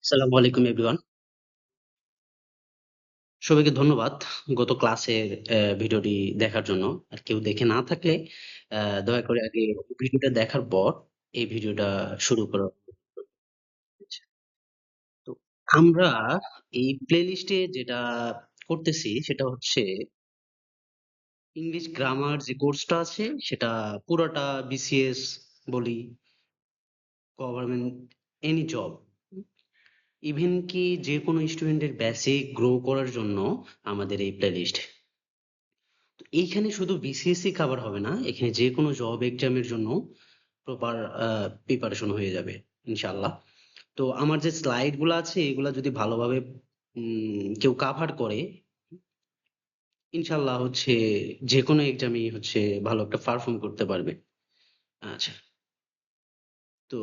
আসসালামু আলাইকুম এভরিওয়ান। সবাইকে ধন্যবাদ গত ক্লাসের ভিডিওটি দেখার জন্য। আর কেউ দেখে না থাকলে দয়া করে আগে ভিডিওটা দেখার পর এই ভিডিওটা শুরু করা হচ্ছে। তো আমরা এই প্লেলিস্টে যেটা করতেছি সেটা হচ্ছে ইংলিশ গ্রামার যে কোর্সটা আছে সেটা পুরাটা বিসিএস বলি, গভর্নমেন্ট এনি জব, ইভেন কি যেকোনো স্টুডেন্টের বেসিক গ্রো করার জন্য আমাদের এই প্লেলিস্ট। এইখানে শুধু বিসিএসসি কভার হবে না, এখানে যে কোনো জব এক্সামের জন্য প্রপার প্রিপারেশন হয়ে যাবে ইনশাল্লাহ। তো আমার যে স্লাইড গুলো আছে এগুলা যদি ভালোভাবে কেউ কাভার করে, ইনশাল্লাহ হচ্ছে যে কোনো এক্সামে হচ্ছে ভালো একটা পারফর্ম করতে পারবে। আচ্ছা, তো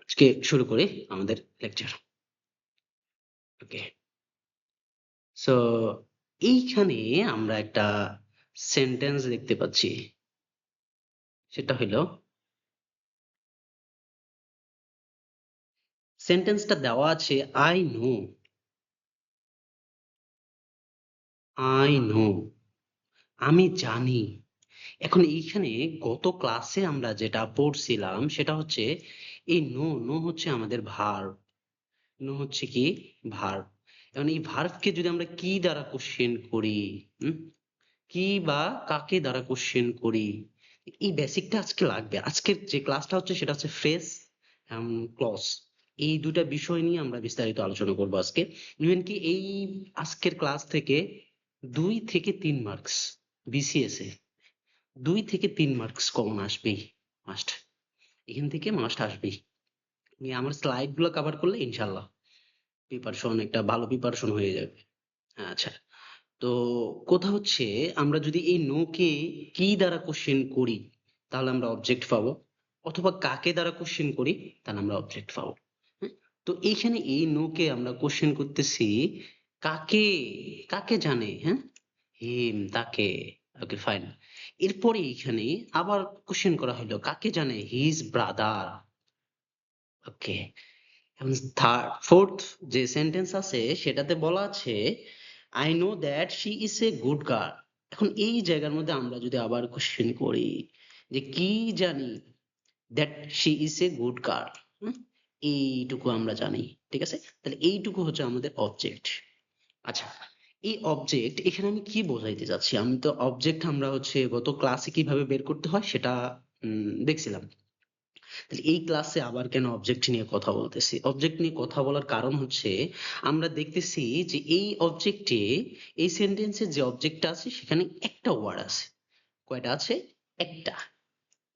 আজকে শুরু করি আমাদের লেকচার। ওকে, সো এইখানে আমরা একটা সেন্টেন্স দেখতে পাচ্ছি, সেটা হলো, সেন্টেন্সটা দেওয়া আছে আই নো। আই নো, আমি জানি। এখন এইখানে গত ক্লাসে আমরা যেটা পড়ছিলাম সেটা হচ্ছে এই নো, নো হচ্ছে আমাদের ভার্ব। নো হচ্ছে কি? ভার্ব। এখন এই ভার্বকে যদি আমরা কি দ্বারা কোশ্চেন করি, হুম? কি বা কাকে দ্বারা কোশ্চেন করি, এই বেসিকটা আজকে লাগবে। আজকের যে ক্লাসটা হচ্ছে সেটা হচ্ছে ফ্রেজ ক্লজ, এই দুটা বিষয় নিয়ে আমরা বিস্তারিত আলোচনা করবো আজকে। ইভেন কি এই আজকের ক্লাস থেকে 2 থেকে 3 মার্কস বিসিএস এ 2 থেকে 3 মার্কস কমন আসবেই, মাস্ট। এখান থেকে মাস্ট আসবেই। আমি আমার স্লাইড গুলো কভার করলে ইনশাল্লাহ প্রিপারেশন, একটা ভালো প্রিপারেশন হয়ে যাবে। আচ্ছা, তো কথা হচ্ছে আমরা যদি এই নো কে কি দ্বারা কোশ্চেন করি তাহলে আমরা অবজেক্ট পাবো, অথবা কাকে দ্বারা কোশ্চেন করি তাহলে আমরা অবজেক্ট পাবো। হ্যাঁ? তো এইখানে এই নো কে আমরা কোশ্চেন করতেছি কাকে, কাকে জানে, হ্যাঁ, হিম, তাকে। Okay fine. এরপরে এইখানে আবার কোশ্চেন করা হলো কাকে জানে, হিজ ব্রাদার। ওকে, এখন ফোর্থ যে সেন্টেন্স আছে সেটাতে বলা আছে I know that she is a good girl. এখন এই জায়গার মধ্যে আমরা যদি আবার কোশ্চেন করি যে কি জানি, that she is a good girl, এইটুকু আমরা জানি। ঠিক আছে, তাহলে এইটুকু হচ্ছে আমাদের অবজেক্ট। আচ্ছা, এই অবজেক্ট এখানে আমি কি বোঝাইতে চাচ্ছি, আমি তো অবজেক্ট আমরা হচ্ছে গত ক্লাসে কিভাবে বের করতে হয় সেটা দেখছিলাম। তাহলে এই ক্লাসে আবার কেন অবজেক্ট নিয়ে কথা বলতেছি? অবজেক্ট নিয়ে কথা বলার কারণ হচ্ছে আমরা দেখতেছি যে এই অবজেক্টে, এই সেন্টেন্সে যে অবজেক্টটা আছে সেখানে একটা ওয়ার্ড আছে। কয়টা আছে? একটা।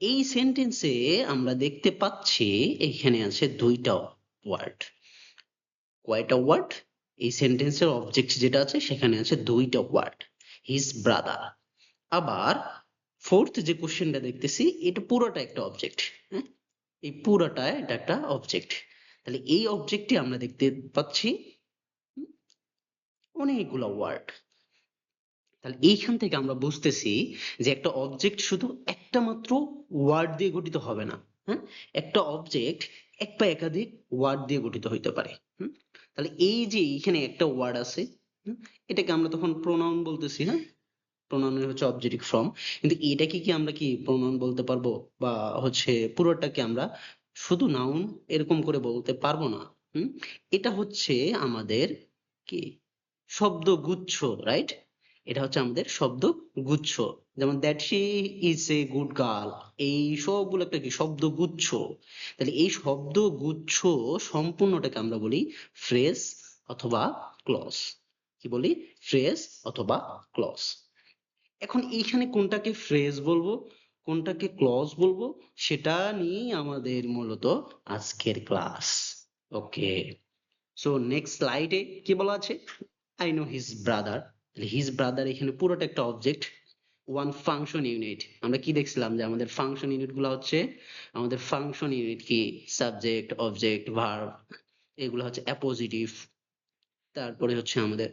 এই সেন্টেন্সে আমরা দেখতে পাচ্ছি এখানে আছে দুইটা ওয়ার্ড। কয়টা ওয়ার্ড? এই সেন্টেন্সের অবজেক্ট যেটা আছে সেখানে আছে দুইটা ওয়ার্ড, হিজ ব্রাদার। আবার ফোর্থ যে কোশ্চেনটা দেখতেছি এটা পুরোটা একটা অবজেক্ট। হ্যাঁ, এই পুরাটা এটা একটা অবজেক্ট। তাহলে এই অবজেক্টে আমরা দেখতে পাচ্ছি হুম, অনেকগুলা ওয়ার্ড। তাহলে এইখান থেকে আমরা বুঝতেছি যে একটা অবজেক্ট শুধু একটা মাত্র ওয়ার্ড দিয়ে গঠিত হবে না। হ্যাঁ, একটা অবজেক্ট এক বা একাধিক ওয়ার্ড দিয়ে গঠিত হইতে পারে। হুম, তাহলে এই যে এখানে একটা ওয়ার্ড আছে, হুম, এটাকে আমরা তখন প্রোনাউন বলতেছি। হ্যাঁ, প্রোনাউনের হচ্ছে অবজেক্টিভ ফর্ম। কিন্তু এটাকে কি আমরা কি প্রোনাউন বলতে পারবো, বা হচ্ছে পুরোটাকে আমরা শুধু নাউন এরকম করে বলতে পারবো না। হুম, এটা হচ্ছে আমাদের কি শব্দগুচ্ছ, রাইট? এটা হচ্ছে আমাদের শব্দগুচ্ছ। যেমন that she is a good girl, এই সবগুলো একটা কি শব্দগুচ্ছ। তাহলে এই শব্দগুচ্ছ সম্পূর্ণটাকে আমরা বলি ফ্রেজ অথবা ক্লজ। কি বলি? ফ্রেজ অথবা ক্লজ। এখন এইখানে কোনটাকে ফ্রেজ বলবো, কোনটাকে ক্লজ বলবো, সেটা নিয়েই আমাদের মূলত আজকের ক্লাস। ওকে, সো নেক্সট স্লাইডে কি বলা আছে? I know his brother. His brother এখানে পুরোটা একটা অবজেক্ট। ওয়ান ফাংশন ইউনিট, আমরা কি দেখছিলাম যে আমাদের ফাংশন ইউনিট গুলো হচ্ছে, আমাদের ফাংশন ইউনিট কি সাবজেক্ট, অবজেক্ট, ভার্ব, এগুলো হচ্ছে অ্যাপোজিটিভ। তারপরে হচ্ছে আমাদের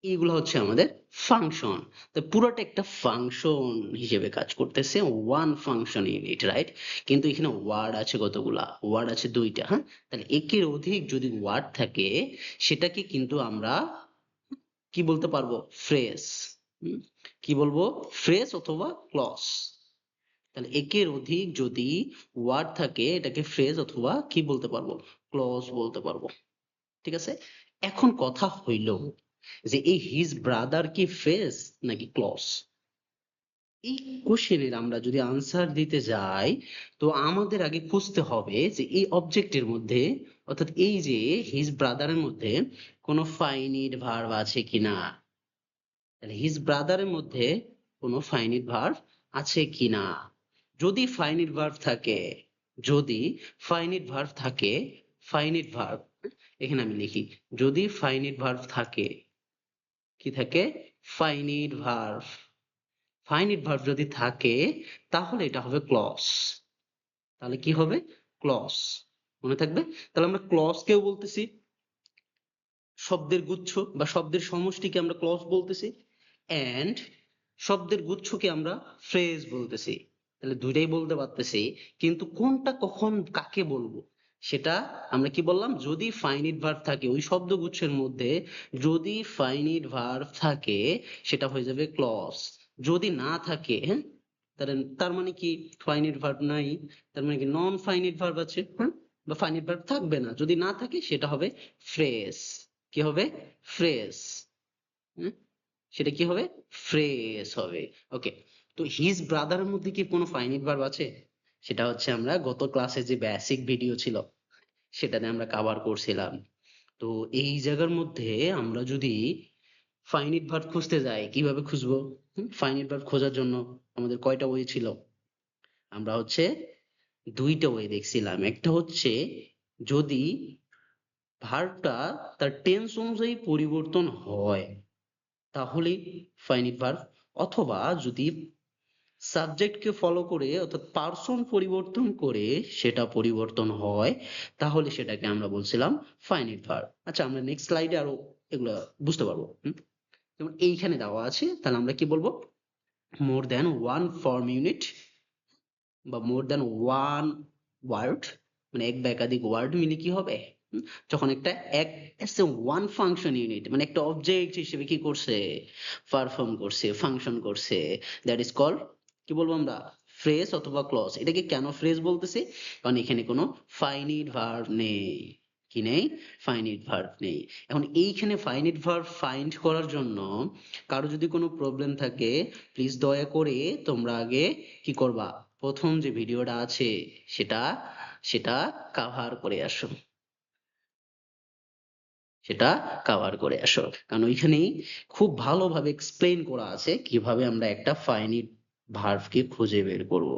এইগুলো হচ্ছে আমাদের ফাংশন। তো পুরোটা একটা ফাংশন হিসেবে কাজ করতেছে, ওয়ান ফাংশন ইউনিট, রাইট? কিন্তু এখানে ওয়ার্ড আছে কতগুলা? ওয়ার্ড আছে দুইটা, হ্যাঁ? তাহলে একের অধিক যদি ওয়ার্ড থাকে সেটাকে কিন্তু আমরা কি বলতে পারবো? ফ্রেজ। কি বলবো? ফ্রেজ অথবা ক্লজ। তাহলে একের অধিক যদি ওয়ার্ড থাকে এটাকে ফ্রেজ অথবা কি বলতে পারবো? ক্লজ বলতে পারবো। ঠিক আছে? এখন কথা হইল যে এই হিজ ব্রাদার কি ফ্রেজ নাকি ক্লজ? এই কোশ্চেনের আমরা যদি আনসার দিতে যাই তো আমাদের আগে খুঁজতে হবে যে এই অবজেক্টের মধ্যে, অর্থাৎ এই যে হিজ ব্রাদারের মধ্যে কোনো ফাইনিট ভার্ব আছে কিনা। তাহলে হিজ ব্রাদারের মধ্যে কোনো ফাইনিট ভার্ব আছে কিনা। যদি ফাইনিট ভার্ব থাকে, যদি ফাইনিট ভার্ব থাকে, ফাইনিট ভার্ব, এখানে আমি লিখি, যদি ফাইনিট ভার্ব থাকে, কি থাকে? Finite verb. ফাইনিট ভার্ব যদি থাকে তাহলে এটা হবে ক্লজ। তাহলে কি হবে? ক্লজ। মনে থাকবে? তাহলে আমরা ক্লজ কেও বলতেছি, শব্দের গুচ্ছ বা শব্দের সমষ্টিকে আমরা ক্লজ বলতেছি, এন্ড শব্দের গুচ্ছকে আমরা ফ্রেজ বলতেছি। তাহলে দুইটাই বলতে পারতেছি, কিন্তু কোনটা কখন কাকে বলবো সেটা আমরা কি বললাম? যদি ফাইনিট ভার্ব থাকে ওই শব্দগুচ্ছের মধ্যে, যদি ফাইনিট ভার্ব থাকে সেটা হয়ে যাবে ক্লজ। যদি না থাকে, হ্যাঁ, তাহলে তার মানে কি? ফাইনিট ভার্ব নাই, তার মানে কি নন ফাইনিট ভার্ব আছে, হ্যাঁ, বা ফাইনিট ভার্ব থাকবে না। যদি না থাকে সেটা হবে ফ্রেজ। কি হবে? ফ্রেজ। সেটা কি হবে? ফ্রেজ হবে। ওকে। তো হিজ ব্রাদারের মধ্যে কি কোনো ফাইনিট ভার্ব আছে? সেটা হচ্ছে আমরা গত ক্লাসে যে বেসিক ভিডিও ছিল সেটাতে আমরা কভার করছিলাম। তো এই জায়গার মধ্যে আমরা যদি ফাইনিট ভার্ব খুঁজতে যাই, কিভাবে খুঁজবো? ফাইনিট ভার্ব খোঁজার জন্য আমাদের কয়টা ওয়ে ছিল? আমরা হচ্ছে দুইটা ওয়ে দেখছিলাম। একটা হচ্ছে যদি ভার্বটা তার টেন্স অনুযায়ী পরিবর্তন হয় তাহলেই ফাইনিট ভার্ব, অথবা যদি সাবজেক্টকে ফলো করে অর্থাৎ পার্সন পরিবর্তন করে সেটা পরিবর্তন হয় তাহলে সেটাকে আমরা বলছিলাম ফাইনিট ভার্ব। আচ্ছা, আমরা নেক্সট স্লাইডে আরো এগুলা বুঝতে পারবো। যেমন এইখানে দেওয়া আছে, তাহলে আমরা কি বলবো? More than one form unit বা মোর দ্যান ওয়ান ওয়ার্ড, মানে এক বা একাধিক ওয়ার্ড মিলে কি হবে? যখন একটা এক ওয়ান ফাংশন ইউনিট মানে একটা অবজেক্ট হিসেবে কি করছে? পারফর্ম করছে, ফাংশন করছে, দ্যাট ইজ কল্ড, কি বলবো আমরা? ফ্রেজ অথবা ক্লজ। এটাকে কেন ফ্রেজ বলতেছি? কারণ এখানে কোনো ফাইনিট ভার্ব নেই। কি নেই? ফাইনিট ভার্ব নেই। এখন এইখানে ফাইনিট ভার্ব ফাইন্ড করার জন্য কারো যদি কোনো প্রবলেম থাকে, প্লিজ দয়া করে তোমরা আগে কি করবা? প্রথম যে ভিডিওটা আছে সেটা সেটা কাভার করে আসো, সেটা কাভার করে আসো। কারণ ওইখানেই খুব ভালোভাবে এক্সপ্লেইন করা আছে কিভাবে আমরা একটা ফাইনিট ভার্বকে খুঁজে বের করব।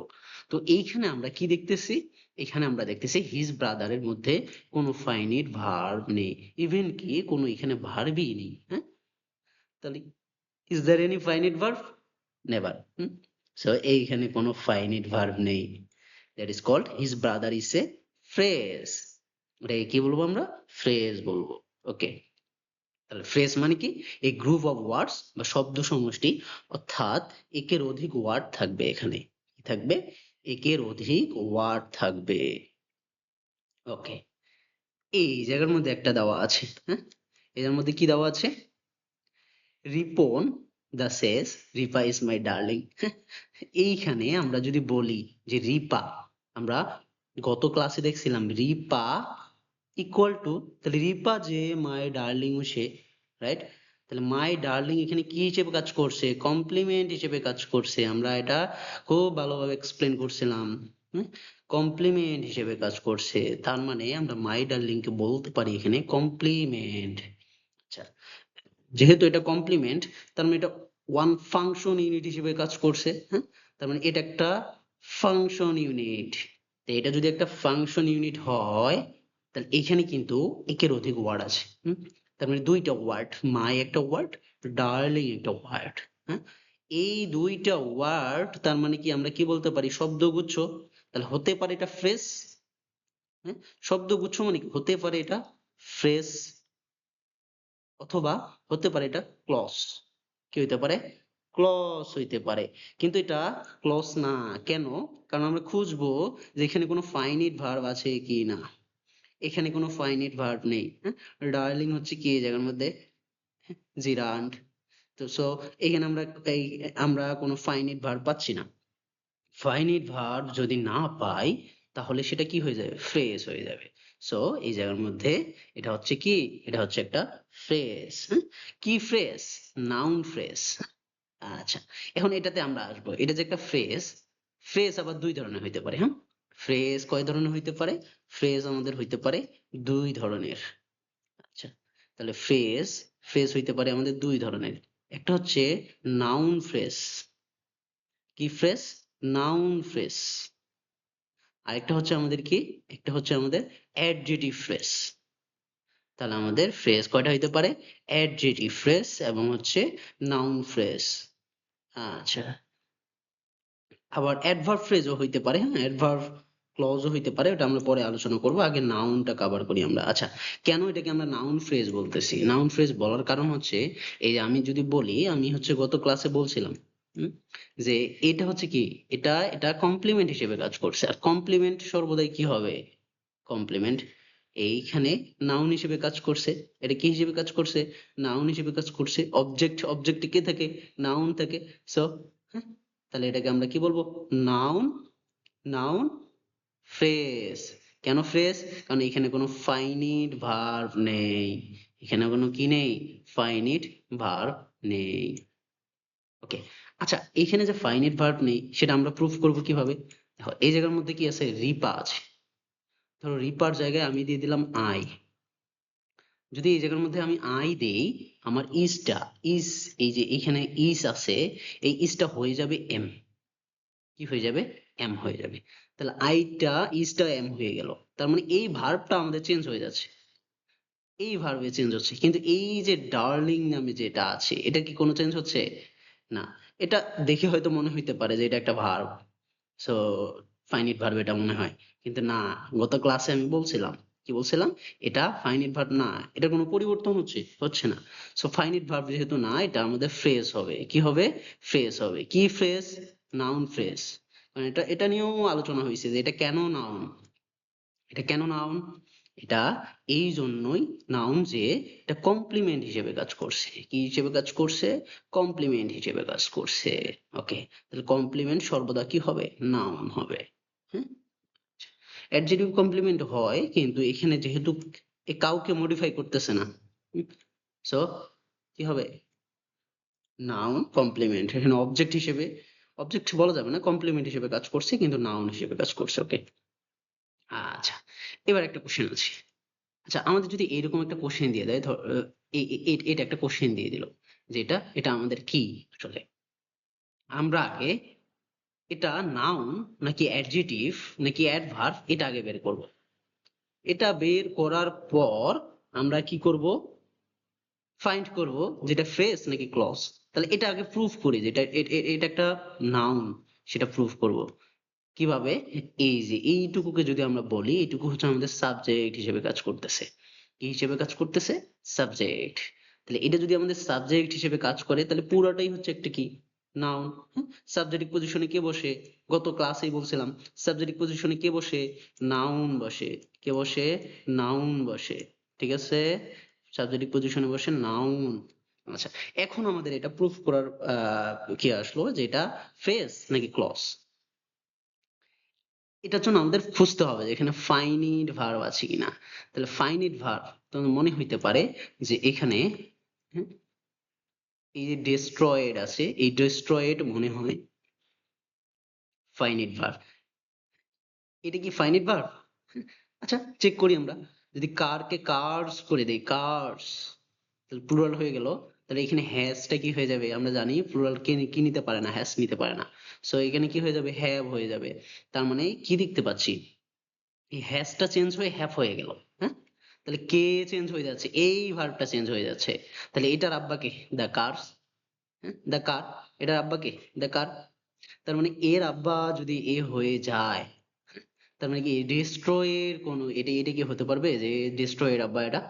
তো এইখানে আমরা কি দেখতেছি? এখানে আমরা দেখতেছি হিজ ব্রাদারের মধ্যে কোনো ফাইনিট ভার্ব নেই, ইভেন কি কোনো এখানে ভার্বই নেই, হ্যাঁ? তাহলে is there any finite verb? Never. So এইখানে কোনো ফাইনিট ভার্ব নেই। That is called his brother is a phrase. এটাকে কি বলবো আমরা? ফ্রেজ বলবো। ওকে। তাহলে ফ্রেজ মানে কি? এই গ্রুপ অফ ওয়ার্ডস বা শব্দ সমষ্টি, অর্থাৎ একের অধিক ওয়ার্ড থাকবে এখানে। কি থাকবে? একের অধিক ওয়ার্ড থাকবে। ওকে। এই জায়গার মধ্যে একটা দেওয়া আছে, হ্যাঁ, এটার মধ্যে কি দেওয়া আছে? রিপন দা সেজ রিপা ইজ মাই ডার্লিং। এইখানে আমরা যদি বলি যে রিপা, আমরা গত ক্লাসে দেখছিলাম রিপা ইকুয়াল টু, তাহলে রিপা যে my darling O say, right? তাহলে মাই ডার্লিং এখানে কি হিসেবে কাজ করছে? কমপ্লিমেন্ট হিসেবে কাজ করছে। আমরা এটা খুব ভালোভাবে এক্সপ্লেন করছিলাম। কমপ্লিমেন্ট হিসেবে কাজ করছে, তার মানে আমরা মাই ডার্লিং কে বলতে পারি এখানে কমপ্লিমেন্ট। আচ্ছা, যেহেতু এটা কমপ্লিমেন্ট তার মানে এটা ওয়ান ফাংশন ইউনিট হিসেবে কাজ করছে, হ্যাঁ? তার মানে এটা একটা ফাংশন ইউনিট। এটা যদি একটা ফাংশন ইউনিট হয় তাহলে এখানে কিন্তু একের অধিক ওয়ার্ড আছে। তার মানে দুইটা ওয়ার্ড, মাই একটা ওয়ার্ড, ডার্লিং একটা ওয়ার্ড, হ্যাঁ? এই দুইটা ওয়ার্ড তার মানে কি আমরা কি বলতে পারি? শব্দগুচ্ছ। তাহলে হতে পারে এটা ফ্রেজ, হ্যাঁ? শব্দগুচ্ছ মানে কি? হতে পারে এটা ফ্রেজ। অথবা হতে পারে এটা ক্লজ। কি হইতে পারে? ক্লজ হইতে পারে। কিন্তু এটা ক্লজ না। কেন? কারণ আমরা খুঁজবো যে এখানে কোনো ফাইনিট ভার্ব আছে কি না। এখানে কোনো ফাইনিট ভার্ব নেই। হ্যাঁ? ডার্লিং হচ্ছে কি এই জায়গার মধ্যে? জিরান্ড। তো সো এখানে এই আমরা কোনো ফাইনিট ভার্ব পাচ্ছি না। ফাইনিট ভার্ব যদি না পাই তাহলে সেটা কি হয়ে যাবে? ফ্রেজ হয়ে যাবে। সো এই জায়গার মধ্যে এটা হচ্ছে কি? এটা হচ্ছে একটা ফ্রেজ। কি ফ্রেজ? Noun phrase. আচ্ছা, এখন এটাতে আমরা আসবো। এটা যে একটা ফ্রেজ, ফ্রেজ আবার দুই ধরনের হইতে পারে। হ্যাঁ, ফ্রেজ কয় ধরনের হইতে পারে? ফ্রেজ আমাদের হইতে পারে দুই ধরনের। আচ্ছা, তাহলে ফ্রেজ, ফ্রেজ হইতে পারে আমাদের দুই ধরনের। একটা হচ্ছে নাউন ফ্রেজ। কি ফ্রেজ? Noun phrase. আরেকটা হচ্ছে আমাদের কি? একটা হচ্ছে আমাদের অ্যাডজেটিভ ফ্রেজ। তাহলে আমাদের ফ্রেজ কয়টা হইতে পারে? অ্যাডজেটিভ ফ্রেজ এবং হচ্ছে নাউন ফ্রেজ। আচ্ছা, আবার অ্যাডভার্ব ফ্রেজও হইতে পারে। হ্যাঁ, অ্যাডভার্ব ক্লজও হইতে পারে, ওটা আমরা পরে আলোচনা করব। আগে নাউনটা কভার করি আমরা। আচ্ছা, কেন এটাকে আমরা নাউন ফ্রেজ বলতেছি? নাউন ফ্রেজ বলার কারণ হচ্ছে এই যে আমি যদি বলি, আমি হচ্ছে গত ক্লাসে বলছিলাম হুম, যে এটা হচ্ছে কি, এটা কমপ্লিমেন্ট হিসেবে কাজ করছে। আর কমপ্লিমেন্ট সর্বদাই কি হবে? কমপ্লিমেন্ট এইখানে নাউন হিসেবে কাজ করছে। এটা কি হিসেবে কাজ করছে? নাউন হিসেবে কাজ করছে। অবজেক্ট, অবজেক্টে কে থাকে? নাউন থাকে। সো তাহলে এটাকে আমরা কি বলবো? Noun, noun phrase. কেন ফ্রেজ? কারণ এখানে কোনো ফাইনিট ভার্ব নেই। এখানে কোনো কি নেই? ফাইনিট ভার্ব নেই। ওকে। আচ্ছা, এইখানে যে ফাইনিট ভার্ব নেই সেটা আমরা প্রুফ করব কিভাবে? দেখো এই জায়গার মধ্যে কি আছে? রিপা আছে। ধরো রিপার জায়গায় আমি দিয়ে দিলাম আই। যদি এই জায়গার মধ্যে আমি আই দেই, আমার ইসটা, ইস, এই যে এখানে ইস আছে, এই ইসটা হয়ে যাবে এম। কি হয়ে যাবে? এম হয়ে যাবে। তাহলে আইটা, ইসটা এম হয়ে গেল। তার মানে এই ভার্বটা আমাদের চেঞ্জ হয়ে যাচ্ছে। এই ভার্বে চেঞ্জ হচ্ছে। কিন্তু এই যে ডার্লিং নামে যেটা আছে, এটা কি কোনো চেঞ্জ হচ্ছে? না। এটা দেখে হয়তো মনে হইতে পারে যে এটা একটা ভার্ব। সো ফাইনিট ভার্ব এটা মনে হয়। কিন্তু না, গত ক্লাসে আমি বলছিলাম, কি বলছিলাম? এটা ফাইনিট ভার্ব না। এটা কোনো পরিবর্তন হচ্ছে? হচ্ছে না। সো ফাইনিট ভার্ব যেহেতু না, এটা আমাদের ফ্রেজ হবে। কি হবে? ফ্রেজ হবে। কি ফ্রেজ? Noun phrase. মানে এটা নিয়েও আলোচনা হয়েছে যে এটা কেন নাউন। এটা কেন নাউন? এটা এই জন্যই নাউন যে এটা কমপ্লিমেন্ট হিসেবে কাজ করছে। কি হিসেবে কাজ করছে? কমপ্লিমেন্ট হিসেবে কাজ করছে। ওকে, তাহলে কমপ্লিমেন্ট সর্বদা কি হবে? নাউন হবে। হ্যাঁ, অ্যাডজেক্টিভ কমপ্লিমেন্ট হয়, কিন্তু এখানে যেহেতু এ কাউকে মডিফাই করতেছে না, সো কি হবে? Noun complement. এখানে অবজেক্ট হিসেবে, অবজেক্ট বলা যাবে না, কমপ্লিমেন্ট হিসেবে কাজ করছে, কিন্তু নাউন হিসেবে কাজ করছে। ওকে। আচ্ছা, এবার একটা কোশ্চেন আছে। আচ্ছা, আমাদের যদি এরকম একটা কোশ্চেন দিয়ে দেয়, ধর এটা একটা কোশ্চেন দিয়ে দিল যে এটা আমাদের কি আসলে, আমরা আগে এটা নাউন নাকি অ্যাডজেটিভ নাকি অ্যাডভার্ব এটা আগে বের করব। এটা বের করার পর আমরা কি করব? ফাইন্ড করব যেটা ফ্রেজ নাকি ক্লজ। তাহলে এটা আগে প্রুফ করি যে এটা একটা নাউন, সেটা প্রুফ করব কিভাবে? এই যে এইটুকুকে যদি আমরা বলি, এইটুকু হচ্ছে আমাদের সাবজেক্ট হিসেবে কাজ করতেছে। কি হিসেবে কাজ করতেছে? সাবজেক্ট। তাহলে এটা যদি আমাদের সাবজেক্ট হিসেবে কাজ করে তাহলে পুরাটাই হচ্ছে একটা কি? নাউন। সাবজেক্টিভ পজিশনে কে বসে? গত ক্লাসেই বলছিলাম, সাবজেক্টিভ পজিশনে কে বসে? নাউন বসে। কে বসে? নাউন বসে। ঠিক আছে, সাবজেক্টিভ পজিশনে বসে নাউন। আচ্ছা, এখন আমাদের এটা প্রুফ করার কি আসলো যে এটা ফ্রেজ নাকি ক্লজ। এটার জন্য আমাদের খুঁজতে হবে যে এখানে ফাইনিট ভার্ব আছে কিনা। তাহলে ফাইনিট ভার্ব তোমার মনে হইতে পারে যে এখানে হ্যাঁ, এই যে ডেস্ট্রয়েড আছে, এই ডেস্ট্রয়েড মনে হয় ফাইনিট ভার্ব। এটা কি ফাইনিট ভার্ব? আচ্ছা, চেক করি আমরা। যদি কারকে কার্স করে দেই, কার্স, তাহলে প্লুরাল হয়ে গেল। তাহলে এখানে হ্যাজটা কি হয়ে যাবে? আমরা জানি প্লুরাল কে কি নিতে পারে না, হ্যাজ নিতে পারে না। সো এখানে কি হয়ে যাবে? হ্যাভ হয়ে যাবে। তার মানে কি দেখতে পাচ্ছি? এই হ্যাজটা চেঞ্জ হয়ে হ্যাভ হয়ে গেল। হ্যাঁ, তাহলে কে চেঞ্জ হয়ে যাচ্ছে? এই ভার্বটা চেঞ্জ হয়ে যাচ্ছে। তাহলে এটার আব্বা কে? The cars. হ্যাঁ, দ্য কার। এটার আব্বা কে? The car. তার মানে এর আব্বা যদি এ হয়ে যায়, তার মানে কি ডিস্ট্রয় এর কোন, এটা কি হতে পারবে যে ডিস্ট্রয় এর আব্বা এটা?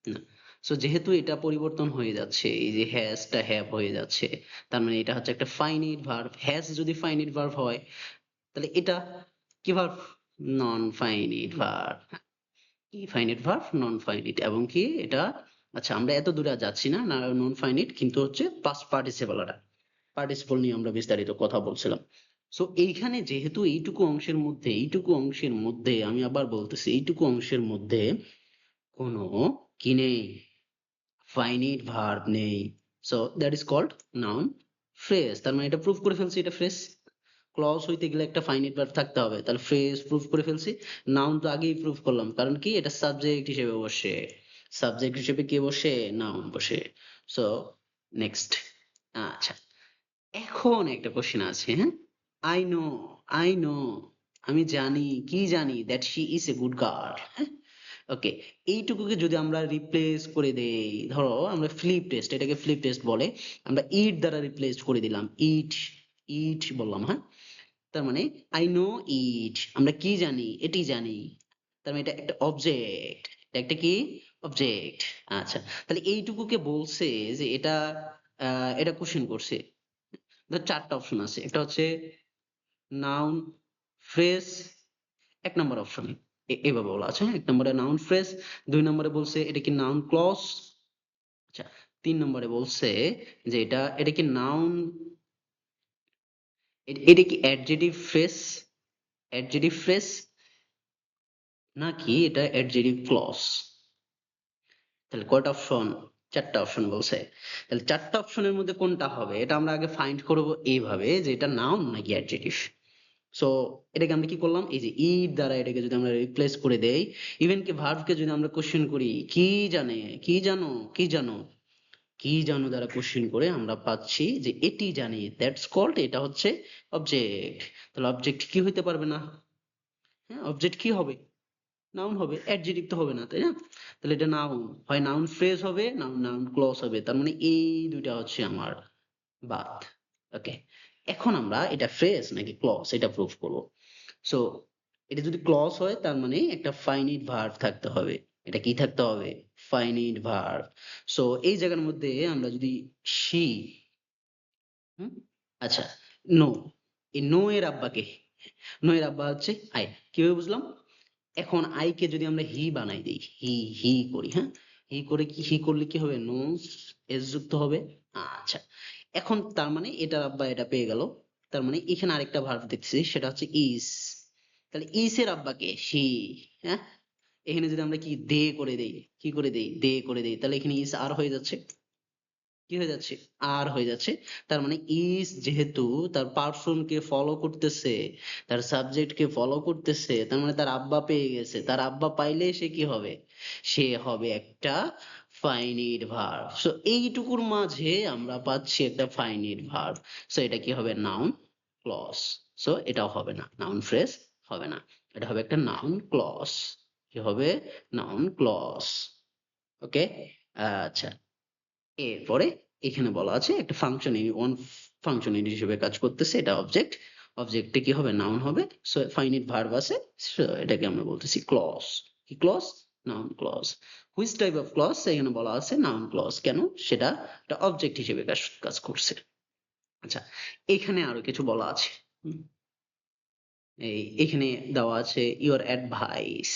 না। সো যেহেতু এটা পরিবর্তন হয়ে যাচ্ছে, এই যে হ্যাজটা হ্যাভ হয়ে যাচ্ছে, তার মানে এটা হচ্ছে একটা ফাইনাইট ভার্ব। হ্যাজ যদি ফাইনাইট ভার্ব হয়, তাহলে এটা কি ভার্ব? Non finite verb. কি ফাইনাইট ভার্ব? Non finite. এবং কি এটা, আচ্ছা আমরা এত দূরে আর যাচ্ছি না, নন ফাইনাইট কিন্তু হচ্ছে পাস্ট পার্টিসিপল। পার্টিসিপল নিয়ে আমরা বিস্তারিত কথা বলছিলাম। সো এইখানে যেহেতু এইটুকু অংশের মধ্যে আমি আবার বলতেছি, এইটুকু অংশের মধ্যে কোনো কি নেই? ফাইনাইট ভার্ব নেই। So that is called noun phrase. তার মানে এটা প্রুভ করে ফেলছি, এটা ফ্রেজ। ক্লজ হইতে গেলে একটা ফাইনাইট ভার্ব থাকতে হবে, তাহলে ফ্রেজ প্রুভ করে ফেলছি। নাউন তো আগেই প্রুভ করলাম, কারণ কি এটা সাবজেক্ট হিসেবে বসে। সাবজেক্ট হিসেবে কে বসে? নাউন বসে। So next. আচ্ছা, এখন একটা কোশ্চেন আছে, হ্যাঁ। আই নো, আই নো, আমি জানি, কি জানি, that she is a good girl. হ্যাঁ, ওকে। এইটুকুকে যদি আমরা রিপ্লেস করে দেই, ধরো আমরা ফ্লিপ টেস্ট, এটাকে ফ্লিপ টেস্ট বলে, আমরা ইট দ্বারা রিপ্লেস করে দিলাম। ইট, ইট বললাম, হ্যাঁ। তার মানে আই নো ইট, আমরা কি জানি? এটি জানি। তার মানে এটা একটা অবজেক্ট, এটা একটা কি? অবজেক্ট। আচ্ছা, তাহলে এইটুকুকে বলছে যে এটা এটা কোশ্চেন করছে। ধর চারটা অপশন আছে, একটা হচ্ছে নাউন ফ্রেজ। এক নম্বর অপশন এভাবে বলা আছে, হ্যাঁ। এক নম্বরে নাউন ফ্রেজ, দুই নম্বরে বলছে এটা কি নাউন ক্লজ, আচ্ছা, তিন নম্বরে বলছে যে এটা কি নাউন, এটা কি অ্যাডজেটিভ ফ্রেজ, অ্যাডজেটিভ ফ্রেজ, নাকি এটা অ্যাডজেটিভ ক্লজ। তাহলে কয়টা অপশন? চারটা অপশন বলছে। তাহলে চারটা অপশনের মধ্যে কোনটা হবে, এটা আমরা আগে ফাইন্ড করবো এইভাবে যে এটা নাউন নাকি অ্যাডজেটিভ। সো এটাকে আমরা কি করলাম, এই যে ইট দ্বারা এটাকে যদি আমরা রিপ্লেস করে দেই, ইভেন কি ভার্বকে যদি আমরা কোশ্চেন করি, কি জানে, কি জানো, কি জানো, কি জানো দ্বারা কোশ্চেন করে আমরা পাচ্ছি যে এটি জানি, দ্যাটস কল্ড, এটা হচ্ছে অবজেক্ট। তাহলে অবজেক্ট কি হইতে পারবে না? হ্যাঁ, অবজেক্ট কি হবে? নাউন হবে, অ্যাডজেক্টিভ তো হবে না, তাই না? তাহলে এটা নাউন, হয় নাউন ফ্রেজ হবে, নাউন নাউন ক্লজ হবে। তার মানে এই দুইটা হচ্ছে আমার বাদ। ওকে, এখন আমরা এটা ফ্রেজ নাকি ক্লজ এটা প্রুফ করবো। সো এটা যদি ক্লজ হয়, তার মানে একটা ফাইনিট ভার্ব থাকতে হবে। এটা কি থাকতে হবে? Finite verb. সো এই জায়গার মধ্যে আমরা যদি শি, হুম, আচ্ছা, নো, এই নো এর আব্বা কে? নো এর আব্বা হচ্ছে আই। কিভাবে বুঝলাম? এখন আই কে যদি আমরা হি বানাই দিই, হি, হি করি, হ্যাঁ, হি করে কি, হি করলে কি হবে? নোস, এস যুক্ত হবে। আচ্ছা, এখন তার মানে এটার আব্বা এটা পেয়ে গেল। তার মানে এখানে আরেকটা ভার্ব দেখছি, সেটা হচ্ছে ইস। তাহলে ইস এর আব্বা কে? হি। হ্যাঁ, এখানে যদি আমরা কি দে করে দেই, কি করে দেই? দে করে দেই, তাহলে এখানে ইস আর হয়ে যাচ্ছে। কি হয়ে যাচ্ছে? আর হয়ে যাচ্ছে। তার মানে ইজ যেহেতু তার পার্সন কে ফলো করতেছে, তার সাবজেক্ট কে ফলো করতেছে, তার মানে তার আব্বা পেয়ে গেছে। তার আব্বা পাইলে সে কি হবে? সে হবে একটা ফাইনিট ভার্ব। সো এইটুকুর মাঝে আমরা পাচ্ছি একটা ফাইনিট ভার্ব। সো এটা কি হবে? Noun clause. সো এটাও হবে না, নাউন ফ্রেজ হবে না, এটা হবে একটা নাউন ক্লজ। কি হবে? Noun clause. ওকে, আচ্ছা। এরপরে এখানে বলা আছে একটা ফাংশন ওয়ান ফাংশন হিসেবে কাজ করতেছে, এটা অবজেক্ট। অবজেক্টে কি হবে? নাউন হবে। সো ফাইনিট ভার্ব আছে, সো এটাকে আমরা বলতেছি ক্লজ। কি clause? Noun clause. Which type of clause? এখানে বলা আছে নাউন ক্লজ। কেন? সেটা একটা অবজেক্ট হিসেবে কাজ কাজ করছে। আচ্ছা, এখানে আরো কিছু বলা আছে। হুম, এখানে দেওয়া আছে ইওর অ্যাডভাইস।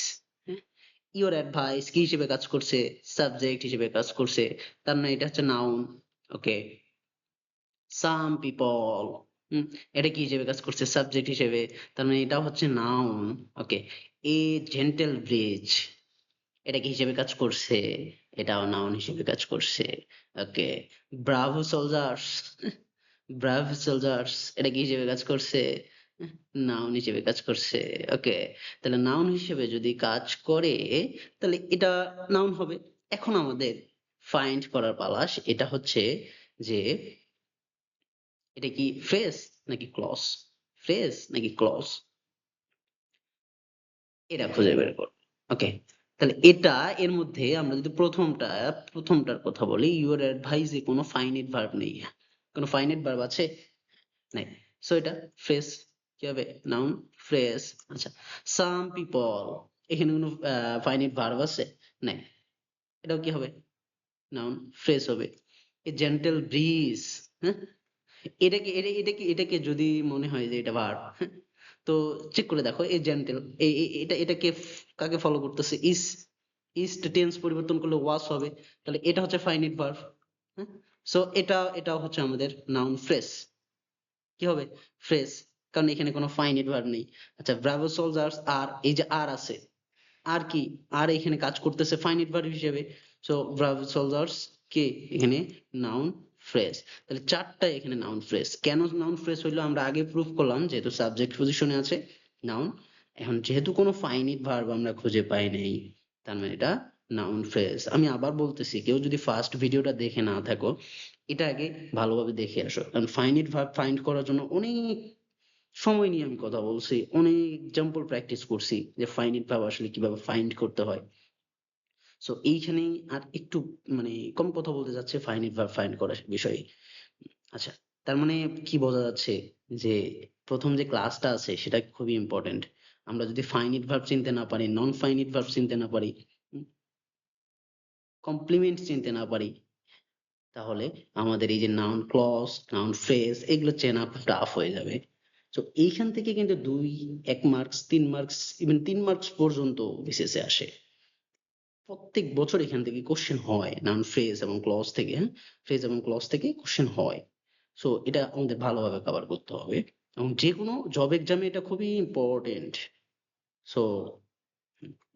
ইওর অ্যাডভাইস কি হিসেবে কাজ করছে? সাবজেক্ট হিসেবে কাজ করছে। তার মানে এটা হচ্ছে নাউন। ওকে, সাম পিপল, এটা কি হিসেবে কাজ করছে? সাবজেক্ট হিসেবে। তার মানে এটা হচ্ছে noun. Okay, a gentle bridge, এটা কি হিসেবে কাজ করছে? এটাও নাউন হিসেবে কাজ করছে। ওকে, ব্রাভো সোলজার্স, ব্রাভো সোলজার্স, এটা কি হিসেবে কাজ করছে? নাউন হিসেবে কাজ করছে। ওকে, তাহলে নাউন হিসেবে যদি কাজ করে, তাহলে এটা নাউন হবে। এখন আমাদের ফাইন্ড করার পালা, এটা হচ্ছে যে এটা কি ফ্রেজ নাকি ক্লজ? ফ্রেজ নাকি ক্লজ? এটা খুঁজে বের করো। ওকে, তাহলে এটা এর মধ্যে আমরা যদি প্রথমটার কথা বলি, ইউর অ্যাডভাইসে কোনো ফাইনাইট ভার্ব নেই। কোনো ফাইনাইট ভার্ব আছে? নাই। সো এটা ফ্রেজ। কি হবে? Noun phrase. আচ্ছা, সাম পিপল, এখানে কোনো ফাইনাইট ভার্ব আছে? নাই। এটাও কি হবে? নাউন ফ্রেজ হবে। এ জেন্টল ব্রিজ, হ্যাঁ, এটাকে যদি মনে হয় যে এটা ভার্ব, তো চেক করে দেখো এই জেন্টেল, এটাকে কাকে ফলো করতেছে? ইস টেন্স পরিবর্তন করলে ওয়াস হবে, তাহলে এটা হচ্ছে ফাইনিট ভার্ব। হ্যাঁ, সো এটা হচ্ছে আমাদের নাউন ফ্রেজ। কি হবে? ফ্রেজ, কারণ এখানে কোনো ফাইনিট ভার্ব নেই। আচ্ছা, ব্রাভো সোলজার্স আর, এই যে আর আছে, আর কি, আর এখানে কাজ করতেছে ফাইনিট ভার্ব হিসেবে। সো ব্রাভো সোলজার্স কে এখানে নাউন ফ্রেজ। তাহলে চারটা এখানে নাউন ফ্রেজ। কেন নাউন ফ্রেজ হইলো আমরা আগে প্রুফ করলাম, যেহেতু সাবজেক্ট পজিশনে আছে নাউন। এখন যেহেতু কোনো ফাইনিট ভার্ব আমরা খুঁজে পাই নাই, তার মানে এটা নাউন ফ্রেজ। আমি আবার বলতেছি, কেউ যদি ফার্স্ট ভিডিওটা দেখে না থাকো, এটা আগে ভালোভাবে দেখে আসো, কারণ ফাইনিট ভার্ব ফাইন্ড করার জন্য অনেক সময় নিয়ে আমি কথা বলছি, অনেক এক্সাম্পল প্র্যাকটিস করছি যে ফাইনিট ভার্ব আসলে কিভাবে ফাইন্ড করতে হয়। সো এইখানেই আর একটু মানে কম কথা বলতে যাচ্ছে ফাইনিট ভার্ব ফাইন্ড করার বিষয়ে। আচ্ছা, তার মানে কি বোঝা যাচ্ছে যে প্রথম যে ক্লাসটা আছে সেটা খুবই ইম্পর্টেন্ট। আমরা যদি ফাইনিট ভার্ব চিনতে না পারি, নন ফাইনিট ভার্ব চিনতে না পারি, কমপ্লিমেন্ট চিনতে না পারি, তাহলে আমাদের এই যে নাউন ক্লজ, নাউন ফ্রেজ, এগুলো চেনা খুব টাফ হয়ে যাবে। তো এইখান থেকে কিন্তু 2, 1 মার্কস, 3 মার্কস, ইভেন 3 মার্কস পর্যন্ত বিসিএস এ আসে। প্রত্যেক বছর এখান থেকে কোশ্চেন হয় নাউন ফ্রেজ এবং ক্লজ থেকে, হ্যাঁ? ফ্রেজ এবং ক্লজ থেকে কোশ্চেন হয়। সো এটা আমাদের ভালোভাবে কভার করতে হবে, এবং যেকোনো জব এক্সামে এটা খুবই ইম্পর্টেন্ট। সো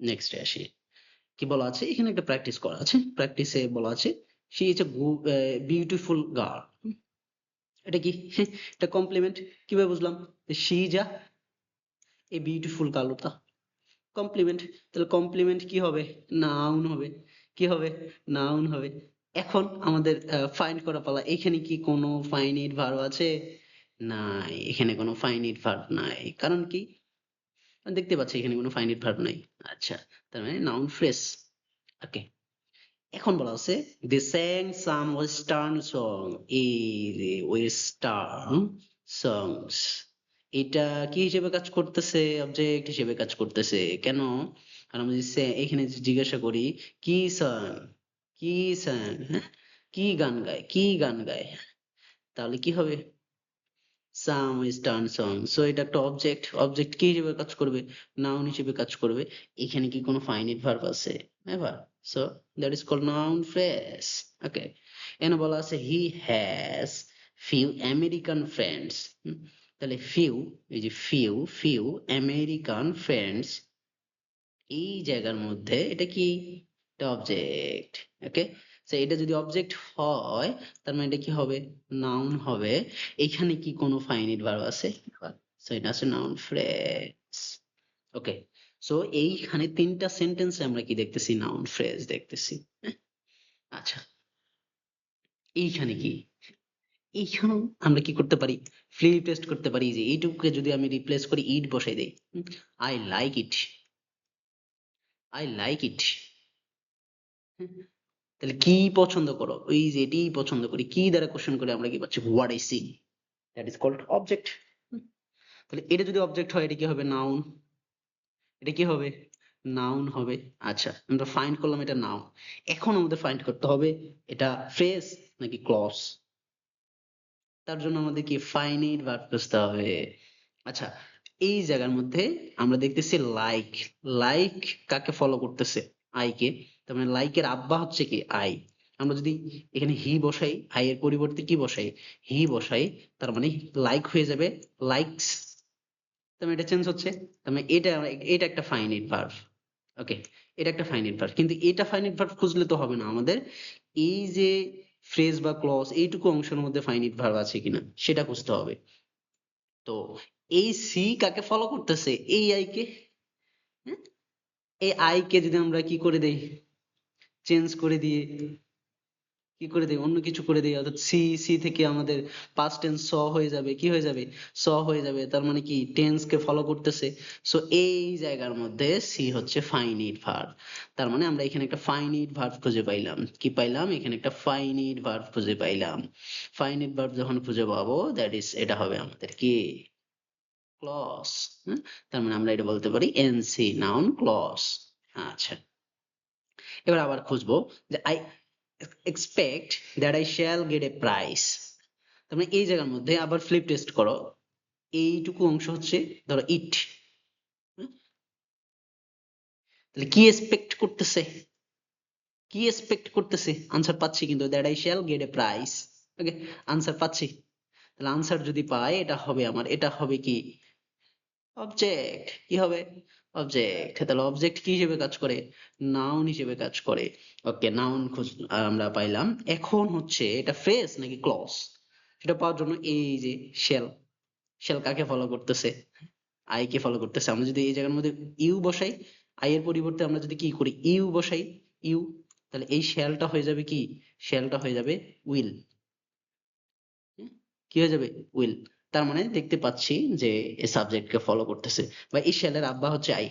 নেক্সটে আসি। কি বলা আছে এখানে? একটা প্র্যাকটিস করা আছে, প্র্যাকটিসে বলা আছে she is a beautiful girl. এটা কি? এটা কমপ্লিমেন্ট। কিভাবে বুঝলাম যে she is a beautiful girl? ওটা কমপ্লিমেন্ট। তাহলে কমপ্লিমেন্ট কি হবে? নাউন হবে। কি হবে? নাউন হবে। এখন আমাদের ফাইন্ড করা পালা, এখানে কি কোনো ফাইনিট ভার্ব আছে? নাই, এখানে কোনো ফাইনিট ভার্ব নাই। কারণ কি? দেখতে পাচ্ছি এখানে কোনো ফাইনিট ভার্ব নাই। আচ্ছা, তার মানে নাউন ফ্রেজ। ওকে, এখন বলা আছে they sang some western song, এই যে ওয়েস্টার্ন songs, এটা কি হিসেবে কাজ করতেছে? অবজেক্ট হিসেবে কাজ করতেছে। কেন? কারণ আমি যদি এখানে যদি জিজ্ঞাসা করি কি সং, কি সং, হ্যাঁ, কি গান গায়, কি গান গায়, তাহলে কি হবে? সাম ওয়েস্টার্ন সং। সো এটা একটা অবজেক্ট, অবজেক্ট কি হিসেবে কাজ করবে? নাউন হিসেবে কাজ করবে। এখানে কি কোনো ফাইনিট ভার্ব আছে? Never. So that is called noun phrase. Okay, এখানে বলা আছে he has few American friends. তাহলে ফিউ, এই যে ফিউ, ফিউ আমেরিকান ফ্রেন্ডস, এই জায়গার মধ্যে এটা কি? এটা অবজেক্ট। ওকে, তো এটা যদি অবজেক্ট হয়, তার মানে এটা কি হবে? নাউন হবে। এখানে কি কোনো ফাইনিট ভার্ব আছে? সো এটা আছে নাউন ফ্রেজ। ওকে, সো এইখানে তিনটা সেন্টেন্সে আমরা কি দেখতেছি? নাউন ফ্রেজ দেখতেছি। হ্যাঁ? আচ্ছা, এইখানে কি? এইখানেও আমরা কি করতে পারি? ফ্রি টেস্ট করতে পারি, যে এইটুকুকে যদি আমি রিপ্লেস করি ইট বসাই দেই, I like it, I like it, তাহলে কি পছন্দ করো? ওই যে এটিই পছন্দ করি, কি দ্বারা কোশ্চেন করে আমরা কি পাচ্ছি? What I see, that is called object. তাহলে এটা যদি অবজেক্ট হয়, এটা কি হবে? নাউন। এটা কি হবে? নাউন হবে। আচ্ছা, আমরা ফাইন্ড করলাম এটা নাউন। এখন আমাদের ফাইন্ড করতে হবে এটা ফ্রেজ নাকি ক্লজ। তার জন্য আমাদের কি ফাইনাইট ভার্ব খুঁজতে হবে। আচ্ছা, এই জায়গার মধ্যে আমরা দেখতেছি লাইক, লাইক কাকে ফলো করতেছে? I K. তার মানে লাইকের আব্বা হচ্ছে কি? আই। আমরা যদি এখানে হি বসাই, আই এর পরিবর্তে কি বসাই? হি বসাই, তার মানে লাইক হয়ে যাবে লাইকস। তার মানে এটা চেঞ্জ হচ্ছে। তার মানে এটা একটা ফাইনাইট ভার্ব। ওকে, এটা একটা ফাইনাইট ভার্ব, কিন্তু এটা ফাইনাইট ভার্ব খুঁজলে তো হবে না আমাদের। এই যে ফ্রেজ বা ক্লজ, এইটুকু অংশের মধ্যে ফাইনাইট ভার্ব আছে কিনা সেটা খুঁজতে হবে। তো এই সি কাকে ফলো করতেছে? এই আই কে। হ্যাঁ? এই আই কে যদি আমরা কি করে দেই? চেঞ্জ করে দিয়ে, কি করে দেই? অন্য কিছু করে দেই, অর্থাৎ সি, সি থেকে আমাদের পাস্ট টেন্স স হয়ে যাবে। কি হয়ে যাবে? স হয়ে যাবে। তার মানে কি টেন্স কে ফলো করতেছে। সো এই জায়গার মধ্যে সি হচ্ছে ফাইনিট ভার্ব। তার মানে আমরা এখানে একটা ফাইনিট ভার্ব খুঁজে পাইলাম। কি পাইলাম? এখানে একটা ফাইনিট ভার্ব খুঁজে পাইলাম। ফাইনিট ভার্ব যখন খুঁজে পাবো, দ্যাট ইজ এটা হবে আমাদের কি? ক্লজ। তার মানে আমরা এটা বলতে পারি এনসি, নাউন ক্লজ। আচ্ছা, এবার আবার খুঁজবো যে expect that I shall gate a prize. তার মানে এই জায়গার মধ্যে আবার ফ্লিপ টেস্ট করো, এইটুকু অংশ হচ্ছে ধরো ইট, তাহলে কি এক্সপেক্ট করতেছে, কি এক্সপেক্ট করতেছে, আনসার পাচ্ছি কিন্তু, that I shall gate a prize. Okay, answer পাচ্ছি। তাহলে আনসার যদি পাই এটা হবে আমার, এটা হবে কি অবজেক্ট, কি হবে অবজেক্ট। তাহলে অবজেক্ট কি হিসেবে কাজ করে, নাউন হিসেবে কাজ করে। ওকে, নাউন আমরা পাইলাম। এখন হচ্ছে এটা ফ্রেজ নাকি ক্লজ, সেটা পাওয়ার জন্য এই যে শেল, শেল কাকে ফলো করতেছে, আই কে ফলো করতেছে। আমরা যদি এই জায়গার মধ্যে ইউ বসাই, আই এর পরিবর্তে আমরা যদি কি করি ইউ বসাই, ইউ, তাহলে এই শেলটা হয়ে যাবে কি, শেলটা হয়ে যাবে উইল, কি হয়ে যাবে উইল। তার মানে দেখতে পাচ্ছি যে এই সাবজেক্ট কে ফলো করতেছে, বা এই শেলের আব্বা হচ্ছে আই,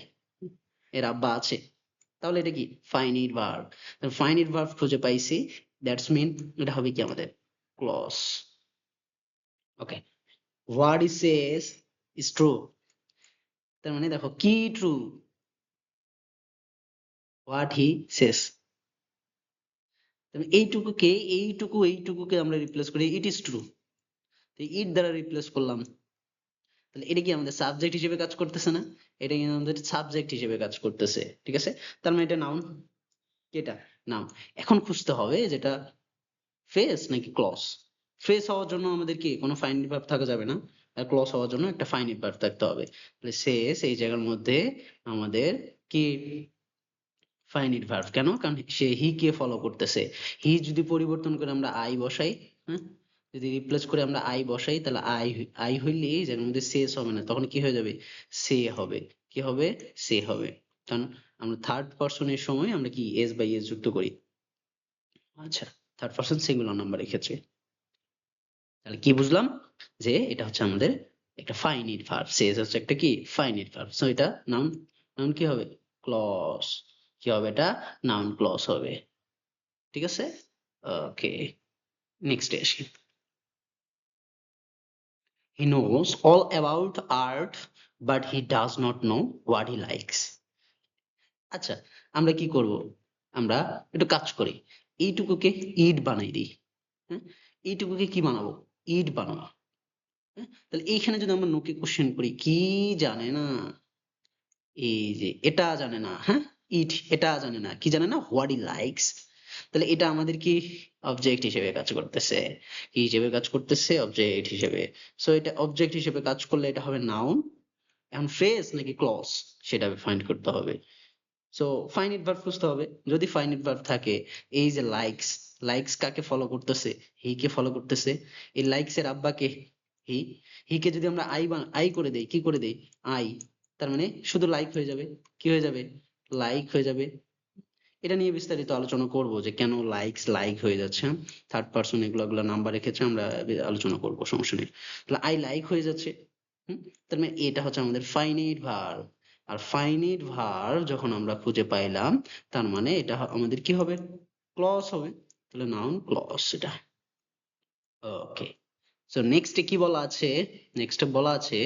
এর আব্বা আছে। তাহলে এটা কি ফাইনিট ভার্ব, ফাইনিট ভার্ব খুঁজে পাইছি, দ্যাটস মিন এটা হবে কি আমাদের clause. Okay, what he says is true, তার মানে দেখো কি ট্রু, হোয়াট হি সেজ, এইটুকুকে এইটুকুকে আমরা রিপ্লেস করি ইট ইজ ট্রু, তো ইট দ্বারা রিপ্লেস করলাম, তাহলে এটা কি আমাদের সাবজেক্ট হিসেবে কাজ করতেছে না, এটা কিন্তু আমাদের সাবজেক্ট হিসেবে কাজ করতেছে, ঠিক আছে। তার মানে এটা নাউন, এটা নাউন। এখন খুঁজতে হবে যেটা ফ্রেজ নাকি ক্লজ। ফ্রেজ হওয়ার জন্য আমাদের কি কোনো ফাইনাইট ভার্ব থাকা যাবে না, আর ক্লজ হওয়ার জন্য একটা ফাইনাইট ভার্ব থাকতে হবে। তাহলে সেজ এই জায়গার মধ্যে আমাদের কি ফাইনাইট ভার্ব, কেন, কারণ সে হি কে ফলো করতেছে। হি যদি পরিবর্তন করে আমরা আই বসাই, হ্যাঁ, যদি রিপ্লেস করে আমরা আই বসাই, তাহলে আই, আই হইলে এই জায়গার মধ্যে সেস হবে না, তখন কি হয়ে যাবে সে হবে, কি হবে সে হবে। কারণ আমরা থার্ড পারসনের সময় আমরা কি এস বাই এস যুক্ত করি। আচ্ছা, থার্ড পারসন সিঙ্গুলার নাম্বারের ক্ষেত্রে। তাহলে কি বুঝলাম, যে এটা হচ্ছে আমাদের একটা ফাইনাইট ভার্ব, সেজ হচ্ছে একটা কি ফাইনাইট ভার্ব, সো এটা নাউন, নাউন কি হবে ক্লজ, কি হবে এটা নাউন ক্লজ হবে, ঠিক আছে। ওকে, নেক্সট আসি। He knows all about art but he does not know what he likes. আচ্ছা, আমরা কি করব, আমরা একটু কাজ করি, এইটুকুকে ইট বানাই দিই, হ্যাঁ, এইটুকুকে কি বানাবো ইট বানাবো, হ্যাঁ? তাহলে এইখানে যদি আমরা নোকে কোশ্চেন করি কি জানে না, এই যে এটা জানে না, হ্যাঁ, ইট এটা জানে না, কি জানে না হোয়াট ই লাইকস, তাহলে এটা আমাদের কি অবজেক্ট হিসেবে কাজ করতেছে, কি হিসেবে কাজ করতেছে অবজেক্ট হিসেবে। সো এটা অবজেক্ট হিসেবে কাজ করলে এটা হবে নাউন। এখন ফ্রেজ নাকি ক্লজ সেটা ফাইন্ড করতে হবে। সো ফাইনাইট ভার্ব খুঁজতে হবে, যদি ফাইনাইট ভার্ব থাকে, এই যে লাইকস, লাইকস কাকে ফলো করতেছে, হি কে ফলো করতেছে, এই লাইকস এর আব্বা কে, হি, হি কে যদি আমরা আই আই করে দেই, কি করে দেই আই, তার মানে শুধু লাইক হয়ে যাবে, কি হয়ে যাবে লাইক হয়ে যাবে। এটা নিয়ে বিস্তারিত আলোচনা করব যে কেন লাইকস লাইক হয়ে যাচ্ছে, থার্ড পারসন এগুলো নাম্বারের ক্ষেত্রে আমরা আলোচনা করব, সমস্যা নেই। তাহলে আই লাইক হয়ে যাচ্ছে, তার মানে এটা হচ্ছে আমাদের ফাইনাইট ভার্ব। আর ফাইনাইট ভার্ব যখন আমরা খুঁজে পাইলাম, তার মানে এটা আমাদের কি হবে ক্লজ হবে, তাহলে নাউন ক্লজ এটা। ওকে, সো নেক্সটে কি বলা আছে, নেক্সটে বলা আছে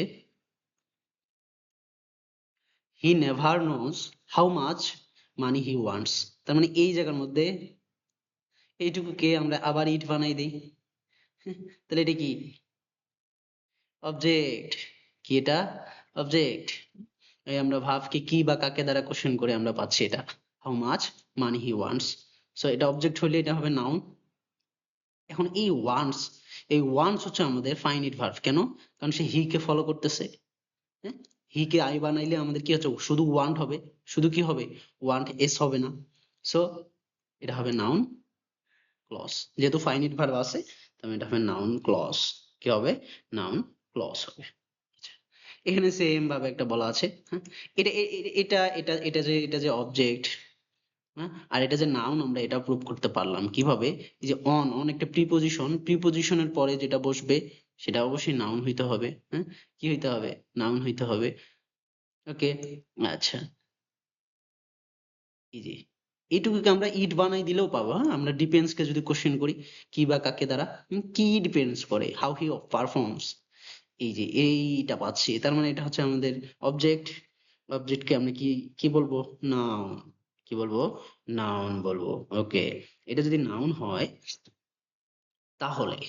he never knows how much money he wants. তার মানে এই জায়গার মধ্যে এইটুকুকে আমরা আবার ইট বানাই দিই, তাহলে এটা কি অবজেক্ট, কি এটা অবজেক্ট। এই আমরা ভাবকে কি বা কাকে দ্বারা কোশ্চেন করে আমরা পাচ্ছি এটা how much money he wants, so এটা অবজেক্ট হলে এটা হবে নাউন। এখন এই ওয়ান্টস, এই ওয়ান্টস হচ্ছে আমাদের ফাইনাইট ভার্ব, কেন, কারণ সে হি কে ফলো করতেছে, হ্যাঁ, হি কে আই বানাইলে আমাদের কি হচ্ছে শুধু ওয়ান্ট হবে, শুধু কি হবে ওয়ান্ট, এস হবে না। সো এটা হবে নাউন ক্লজ, যেহেতু ফাইনাইট ভার্ব আছে, তাহলে এটা হবে নাউন ক্লজ, কি হবে নাউন ক্লজ হবে। আচ্ছা, এখানে সেম ভাবে একটা বলা আছে, হ্যাঁ, এটা এটা এটা এটা যে এটা যে অবজেক্ট, হ্যাঁ, আর এটা যে নাউন, আমরা এটা প্রুভ করতে পারলাম কিভাবে, এই যে অন, অন একটা প্রিপজিশন, প্রিপজিশনের পরে যেটা বসবে সেটা অবশ্যই নাউন হইতে হবে, হ্যাঁ, কি হইতে হবে নাউন হইতে হবে। ওকে, আচ্ছা, এই যে এইটুকুকে আমরা ইট বানাই দিলেও পাবো, হ্যাঁ, আমরা ডিপেন্ডস কে যদি কোশ্চেন করি কি বা কাকে দ্বারা, কি ডিপেন্ডস করে হাউ হি পারফর্মস, এই যে এইটা পাচ্ছি, তার মানে এটা হচ্ছে আমাদের অবজেক্ট, অবজেক্টকে আমরা কি কি বলবো নাউন, কি বলবো? নাউন বলবো। ওকে, এটা যদি নাউন হয় তাহলে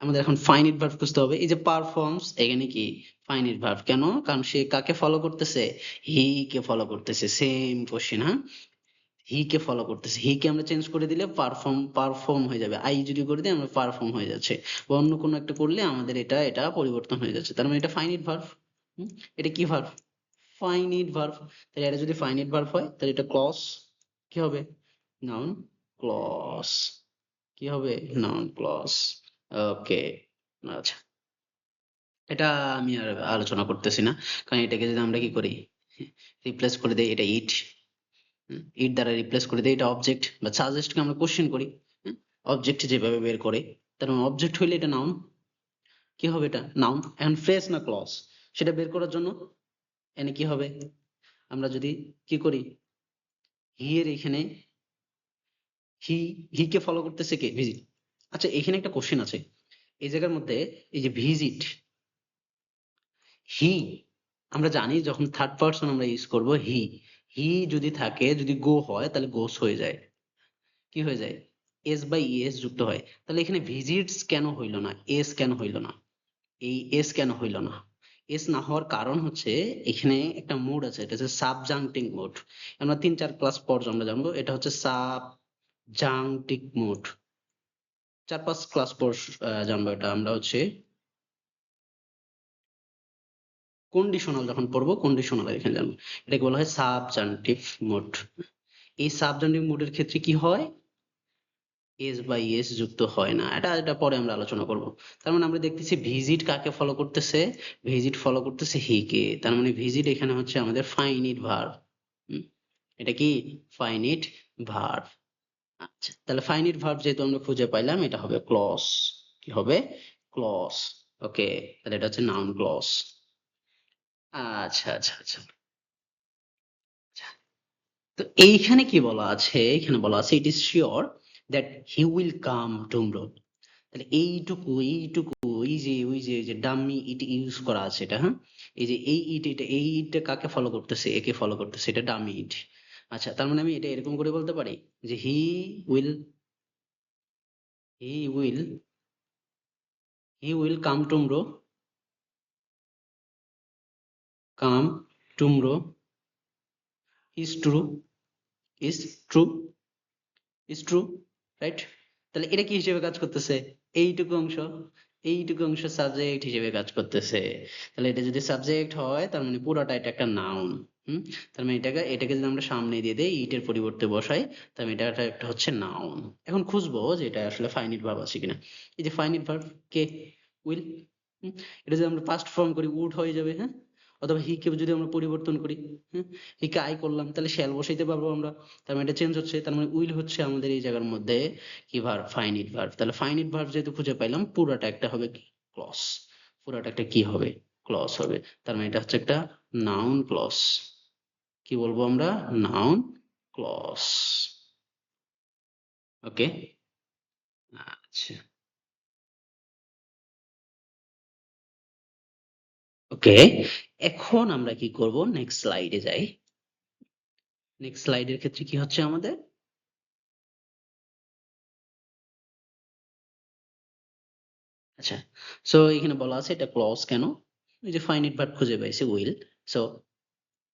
আমাদের এখন ফাইনাইট ভার্ব খুঁজতে হবে। এই যে পারফর্মস, এখানে কি ফাইনাইট ভার্ব কেন? কারণ সে কাকে ফলো করতেছে? হি কে ফলো করতেছে। সেম কোশ্চেন, হ্যাঁ, হি কে ফলো করতেছে। হি কে আমরা চেঞ্জ করে দিলে পারফর্ম হয়ে যাবে। আই যদি করে দিই আমরা পারফর্ম হয়ে যাচ্ছে, বা অন্য কোনো একটা করলে আমাদের এটা পরিবর্তন হয়ে যাচ্ছে। তার মানে এটা ফাইনাইট ভার্ব। এটা কি ভার্ব? Finite verb. তাহলে এটা যদি ফাইনাইট ভার্ব হয় তাহলে এটা ক্লজ কি হবে? Noun clause. কি হবে? Noun clause. ওকে, আচ্ছা, এটা আমি আর আলোচনা করতেছি না, কারণ এটাকে যদি আমরা কি করি, রিপ্লেস করে দেই, এটা ইট, ইট দ্বারা রিপ্লেস করে দেই, এটা অবজেক্ট বা সাজেস্টকে আমরা কোশ্চেন করি, অবজেক্ট যেভাবে বের করে, তার মানে অবজেক্ট হইলে এটা নাউন। কি হবে? এটা নাউন। এখন ফ্রেজ না ক্লজ, সেটা বের করার জন্য এনে কি হবে, আমরা যদি কি করি, হি এর এখানে হি, হি কে ফলো করতেছে কে? ভিজিট। আচ্ছা, এখানে একটা কোশ্চেন আছে, এই জায়গার মধ্যে এই যে ভিজিট, হি, আমরা জানি যখন থার্ড পারসন আমরা ইউজ করব হি, হি যদি থাকে, যদি গো হয় তাহলে গোস হয়ে যায়। কি হয়ে যায়? এস বাই এস যুক্ত হয়। তাহলে এখানে ভিজিটস কেন হইল না, এস কেন হইল না, এই এস কেন হইল না? এস না হওয়ার কারণ হচ্ছে এখানে একটা মোড আছে, এটা হচ্ছে সাবজাংটিভ মোড। আমরা 3-4 ক্লাস পর আমরা জানবো এটা হচ্ছে সাবজাংটিভ মোড। 4-5 ক্লাস পর জানবো এটা আমরা হচ্ছে কন্ডিশনাল যখন পড়বো, কন্ডিশনাল এখানে জানবো। এটাকে বলা হয় সাবজাংটিভ মোড। এই সাবজাংটিভ মোডের ক্ষেত্রে কি হয়? এস বাই এস যুক্ত হয় না। এটা পরে আমরা আলোচনা করব। তার মানে আমরা দেখতেছি ভিজিট কাকে ফলো করতেছে? ভিজিট ফলো করতেছে হি কে। তার মানে ভিজিট এখানে হচ্ছে আমাদের ফাইনিট ভার্ব। এটা কি ফাইনিট ভার্ব? আচ্ছা, তাহলে ফাইনিট ভার্ব যেহেতু আমরা খুঁজে পাইলাম, এটা হবে ক্লজ। কি হবে? ক্লজ। ওকে, তাহলে এটা হচ্ছে নাউন ক্লজ। আচ্ছা আচ্ছা আচ্ছা আচ্ছা। তো এইখানে কি বলা আছে? এখানে বলা আছে it is sure that he will come tomorrow. তাহলে এইটুকু, ওই যে ডাম্মি ইট ইউজ করা আছে এটা, হ্যাঁ, এই যে এই ইটটা কাকে ফলো করতেছে? একে ফলো করতেছে, এটা ডাম্মি ইট। আচ্ছা, তার মানে আমি এটা এরকম করে বলতে পারি যে will he will he will come tomorrow is true, is true, is true, right? তাহলে এটা কি হিসেবে কাজ করতেছে? এইটুকু অংশ, এইটুকু অংশ সাবজেক্ট হিসেবে কাজ করতেছে। তাহলে এটা যদি সাবজেক্ট হয় তার মানে পুরোটা এটা একটা নাউন। হুম, তার মানে এটাকে যদি আমরা সামনে দিয়ে দেই, ইটের পরিবর্তে বসাই, তার মানে এটা একটা হচ্ছে নাউন। এখন খুঁজবো যে এটা আসলে ফাইনিট ভার্ব আছে কিনা। এই যে ফাইনিট ভার্ব কে, উইল, এটা যদি আমরা পাস্ট ফর্ম করি উড হয়ে যাবে, হ্যাঁ, অথবা হি কে যদি আমরা পরিবর্তন করি, হ্যাঁ, হি কে আই করলাম তাহলে শ্যাল বসাইতে পারবো আমরা। তার মানে এটা চেঞ্জ হচ্ছে, তার মানে উইল হচ্ছে আমাদের এই জায়গার মধ্যে কি ভার্ব? Finite verb. তাহলে ফাইনিট ভার্ব যেহেতু খুঁজে পাইলাম, পুরাটা একটা হবে কি? ক্লজ। পুরাটা একটা কি হবে? ক্লজ হবে। তার মানে এটা হচ্ছে একটা নাউন ক্লজ। কি বলবো আমরা? Noun clause. ওকে, আচ্ছা, ওকে, এখন আমরা কি করব? নেক্সট স্লাইডে যাই। নেক্সট স্লাইডের ক্ষেত্রে কি হচ্ছে আমাদের? আচ্ছা, সো এখানে বলা আছে এটা ক্লজ কেন? এই যে ফাইনিট ভার্ব খুঁজে পাইছে উইল, সো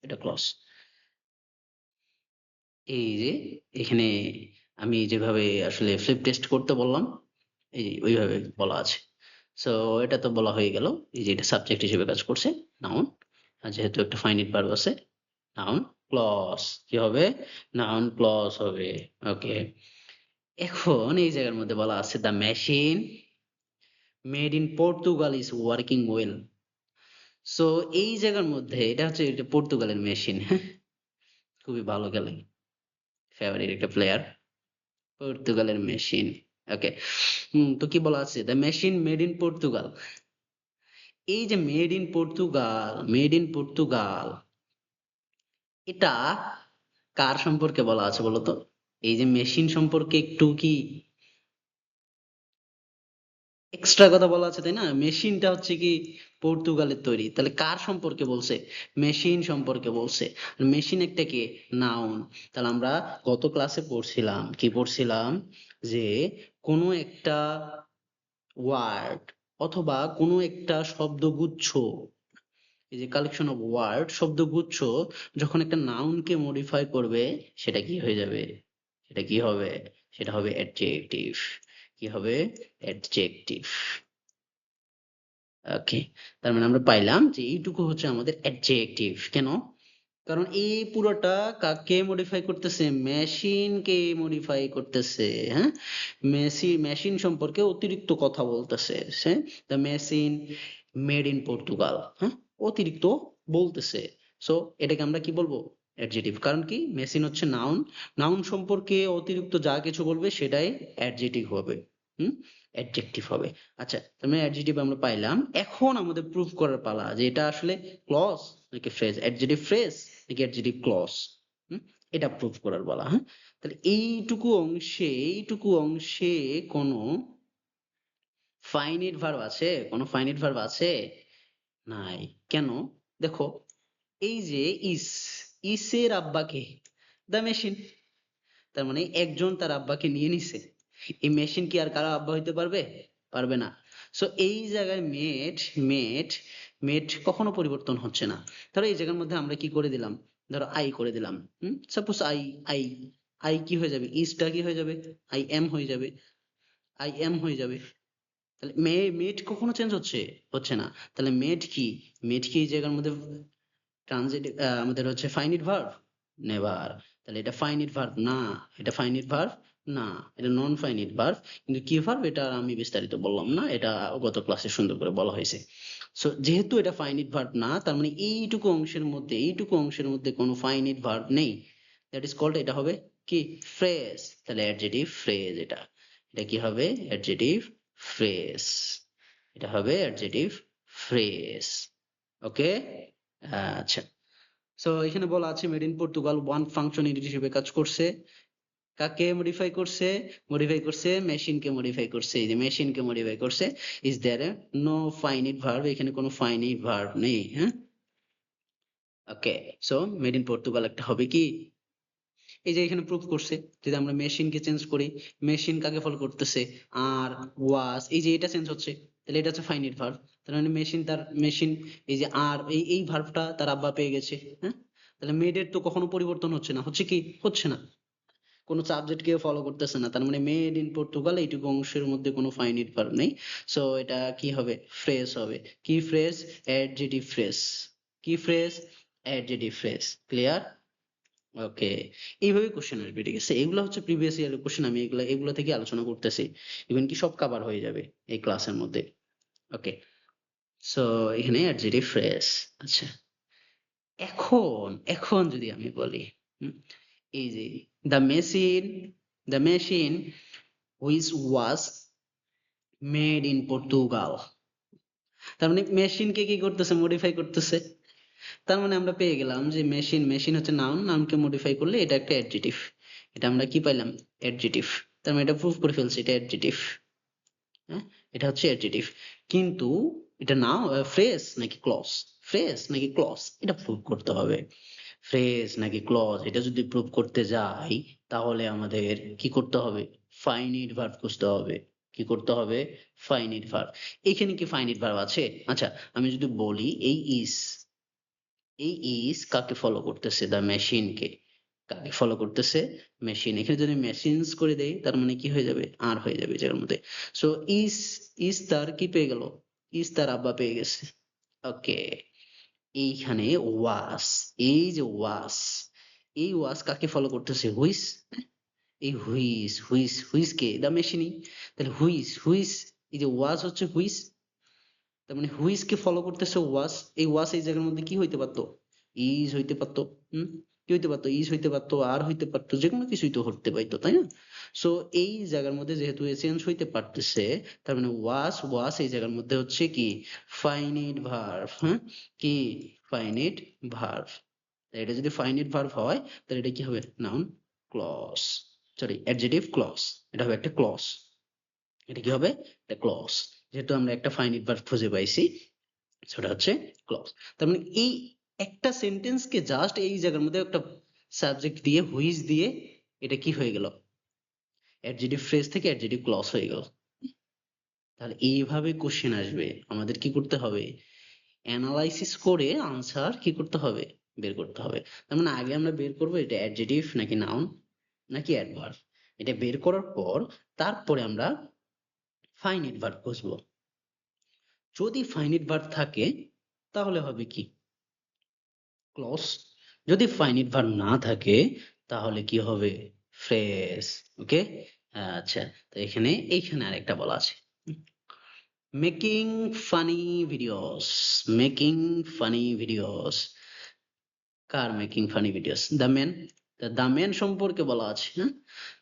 এটা ক্লজ। এই যে এখানে আমি যেভাবে আসলে ফ্লিপ টেস্ট করতে বললাম, এই যে ওইভাবে বলা আছে। সো এটা তো বলা হয়ে গেল। এই যে এটা সাবজেক্ট হিসেবে কাজ করছে, নাউন। আর যেহেতু একটা ফাইনিট ভার্ব আছে, নাউন ক্লজ কি হবে? নাউন ক্লজ হবে। ওকে, এখন এই জায়গার মধ্যে বলা আছে the machine made in Portugal is working well. So এই জায়গার মধ্যে এটা হচ্ছে এটা পর্তুগালের মেশিন, হ্যাঁ, খুবই ভালো খেলে, ফেভারিট একটা প্লেয়ার, পর্তুগালের মেশিন। ওকে, তো কি বলা আছে? The machine made in Portugal. এই যে মেড ইন পর্তুগাল, এটা কার সম্পর্কে বলা আছে বলতো? এই যে মেশিন সম্পর্কে একটু কি এক্সট্রা কথা বলা আছে তাই না? মেশিনটা হচ্ছে কি পর্তুগালের তৈরি, তাহলে কার সম্পর্কে বলছে? মেশিন সম্পর্কে বলছে। মেশিন একটা কি নাউন। তাহলে আমরা গত ক্লাসে পড়ছিলাম কি পড়ছিলাম যে কোনো একটা ওয়ার্ড অথবা কোনো একটা শব্দগুচ্ছ, এই যে কালেকশন অফ ওয়ার্ড শব্দগুচ্ছ যখন একটা নাউনকে মডিফাই করবে সেটা কি হয়ে যাবে? সেটা কি হবে? সেটা হবে অ্যাডজেক্টিভ। কি হবে? অ্যাডজেক্টিভ। ওকে, তার মানে আমরা পাইলাম যে এইটুকু হচ্ছে আমাদের অ্যাডজেক্টিভ। কেন? কারণ এই পুরোটা কাকে মডিফাই করতেছে? মেশিনকে মডিফাই করতেছে। হ্যাঁ, মেশিন সম্পর্কে অতিরিক্ত কথা বলতেছে সে। The machine made in Portugal, হ্যাঁ, অতিরিক্ত বলতেছে। সো এটাকে আমরা কি বলবো? অ্যাডজেটিভ। কারণ কি মেশিন হচ্ছে নাউন, নাউন সম্পর্কে অতিরিক্ত যা কিছু বলবে সেটাই অ্যাডজেটিভ হবে। হুম, অ্যাডজেক্টিভ হবে। আচ্ছা, তার মানে অ্যাডজেক্টিভ আমরা পাইলাম। এখন আমাদের প্রুফ করার পালা যে এটা আসলে ক্লজ নাকি ফ্রেজ, অ্যাডজেক্টিভ ফ্রেজ নাকি অ্যাডজেক্টিভ ক্লজ। হুম, এটা প্রুফ করার বলা। হ্যাঁ, তাহলে এইটুকু অংশে কোনো ফাইনিট ভার্ব আছে? কোনো ফাইনিট ভার্ব আছে? নাই। কেন? দেখো, এই যে ইস, ইসের আব্বাকে দা মেশিন, তার মানে একজন তার আব্বাকে নিয়ে নিছে। এই মেশিন কি আর কারো আব্বা হইতে পারবে? পারবে না। সো এই জায়গায় মেড, মেড, মেড কখনো পরিবর্তন হচ্ছে না। ধরো এই জায়গার মধ্যে আমরা কি করে দিলাম? ধরো আই করে দিলাম। সাপোজ আই, আই, আই কি হয়ে যাবে? ইসটা কি হয়ে যাবে? আই এম হয়ে যাবে। আই এম হয়ে যাবে। তাহলে মেড কখনো চেঞ্জ হচ্ছে? হচ্ছে না। তাহলে মেড কি? মেড কি এই জায়গার মধ্যে ট্রানজিটিভ, আমাদের হচ্ছে ফাইনিট ভার্ব? নেভার। তাহলে এটা ফাইনিট ভার্ব না, এটা ফাইনিট ভার্ব না, এটা নন ফাইনিট ভার্ব। কিন্তু কি ভার্ব এটা আর আমি বিস্তারিত বললাম না, এটা গত ক্লাসে সুন্দর করে বলা হয়েছে। সো যেহেতু এটা ফাইনিট ভার্ব না, তার মানে এইটুকু অংশের মধ্যে কোনো ফাইনিট ভার্ব নেই। দ্যাট ইজ কল্ড, এটা হবে কি? ফ্রেজ। তাহলে অ্যাডজেটিভ ফ্রেজ এটা। এটা কি হবে? Adjective phrase. এটা হবে অ্যাডজেটিভ ফ্রেজ। ওকে, আচ্ছা। সো এখানে বলা আছে made in Portugal one function unit হিসেবে কাজ করছে। কাকে মডিফাই করছে? মডিফাই করছে মেশিনকে, মডিফাই করছে। এই যে মেশিনকে মডিফাই করছে। Is there no finite verb? এখানে কোনো ফাইনিট ভার্ব নেই। হ্যাঁ, okay. So made in Portugal একটা হবে কি? এই যে এখানে প্রুফ করছে, যদি আমরা মেশিনকে চেঞ্জ করি, মেশিন কাকে ফলো করতেছে? আর ওয়াজ, এই যে এটা চেঞ্জ হচ্ছে, তাহলে এটা হচ্ছে ফাইনিট ভার্ব। তার মানে মেশিন, এই যে আর এই ভার্বটা তার আব্বা পেয়ে গেছে। হ্যাঁ, তাহলে মেডের তো কখনো পরিবর্তন হচ্ছে না, হচ্ছে কি? হচ্ছে না। কোনো সাবজেক্ট কেউ ফলো করতেছে না, তার মানে মেড ইন পর্তুগাল এইটুকু অংশের মধ্যে কোনো ফাইনিট ভার্ব নেই। সো এটা কি হবে? ফ্রেজ হবে। কি ফ্রেজ? Adjective phrase. কি ফ্রেজ? Adjective phrase. ক্লিয়ার? ওকে, এইভাবে কোশ্চেন আসবে, ঠিক আছে? এগুলো হচ্ছে প্রিভিয়াস ইয়ারের কোশ্চেন, আমি এগুলো থেকে আলোচনা করতেছি। ইভেন কি সব কভার হয়ে যাবে এই ক্লাসের মধ্যে। ওকে, সো এখানে অ্যাডজেক্টিভ ফ্রেজ। আচ্ছা, এখন যদি আমি বলি, হুম, এই যে the machine, the machine which was made in Portugal, তার মানে মেশিনকে কি করতেছে? মডিফাই করতেছে। তার মানে আমরা পেয়ে গেলাম যে মেশিন, মেশিন হচ্ছে নাউন, নাউনকে মডিফাই করলে এটা একটা অ্যাডজেটিভ। এটা আমরা কি পাইলাম? অ্যাডজেটিভ। তার মানে এটা প্রুফ করে ফেলছি, এটা অ্যাডজেটিভ। হ্যাঁ, এটা হচ্ছে অ্যাডজেটিভ। কিন্তু এটা নাও ফ্রেজ নাকি ক্লজ? ফ্রেজ নাকি ক্লজ এটা প্রুভ করতে হবে। ফ্রেজ নাকি ক্লজ এটা যদি প্রুভ করতে যাই, তাহলে আমাদের কি করতে হবে? ফাইনিট ভার্ব খুঁজতে হবে। কি করতে হবে? Finite verb. এখানে কি ফাইনিট ভার্ব আছে? আচ্ছা, আমি যদি বলি এই ইজ কাকে ফলো করতেছে? দ্য মেশিনকে। কাকে ফলো করতেছে? মেশিন। এখানে যদি মেশিনস করে দেই, তার মানে কি হয়ে যাবে? আর হয়ে যাবে এই জায়গার মধ্যে। সো ইজ, ইজ তার কি পেয়ে গেল? ইজ তার আব্বা পেয়ে গেছে। ওকে, এইখানে ওয়াস, এই যে ওয়াস, এই ওয়াস কাকে ফলো করতেছে? হুইস। এই হুইস কে? দ্য মেশিনই। তাহলে হুইস, এই যে ওয়াস হচ্ছে হুইস, তার মানে হুইস কে ফলো করতেছে ওয়াস। এই ওয়াস এই জায়গার মধ্যে কি হইতে পারতো? ইজ হইতে পারতো। হুম, কি হইতে পারতো? ইজ হইতে পারতো, আর হইতে পারতো, যে কোনো কিছুই তো হতে পারতো, তাই না? সো এই জায়গার মধ্যে যেহেতু চেঞ্জ হইতে পারতেছে, তার মানে ওয়াস এই জায়গার মধ্যে হচ্ছে কি? Finite verb. হ্যাঁ, কি? Finite verb. এটা যদি ফাইনিট ভার্ব হয়, তাহলে এটা কি হবে? Noun clause, sorry adjective clause. এটা হবে একটা ক্লজ। এটা কি হবে? একটা ক্লজ। যেহেতু আমরা একটা ফাইনাইট ভার্ব খুঁজে পাইছি, সেটা হচ্ছে ক্লজ। তার মানে এই একটা সেন্টেন্সকে জাস্ট এই জায়গার মধ্যে একটা সাবজেক্ট দিয়ে হুইজ দিয়ে এটা কি হয়ে গেল, অ্যাডজেক্টিভ ফ্রেজ থেকে অ্যাডজেক্টিভ ক্লজ হয়ে গেল। তাহলে এইভাবে কোশ্চেন আসবে, আমাদের কি করতে হবে, অ্যানালাইসিস করে আনসার কি করতে হবে, বের করতে হবে। তার মানে আগে আমরা বের করবো এটা অ্যাডজেক্টিভ নাকি নাউন নাকি অ্যাডভার্ব। এটা বের করার পর তারপরে আমরা ফাইনাইট ভার্ব খুঁজবো। যদি ফাইনাইট ভার্ব থাকে তাহলে হবে কি, ক্লজ। যদি ফাইনাইট ভার্ব না থাকে তাহলে কি হবে, ফ্রেজ। ওকে, আচ্ছা। তো এইখানে আরেকটা বলা আছে, making funny videos. Making funny videos, car making funny videos, the man. The man সম্পর্কে বলা আছে, হ্যাঁ।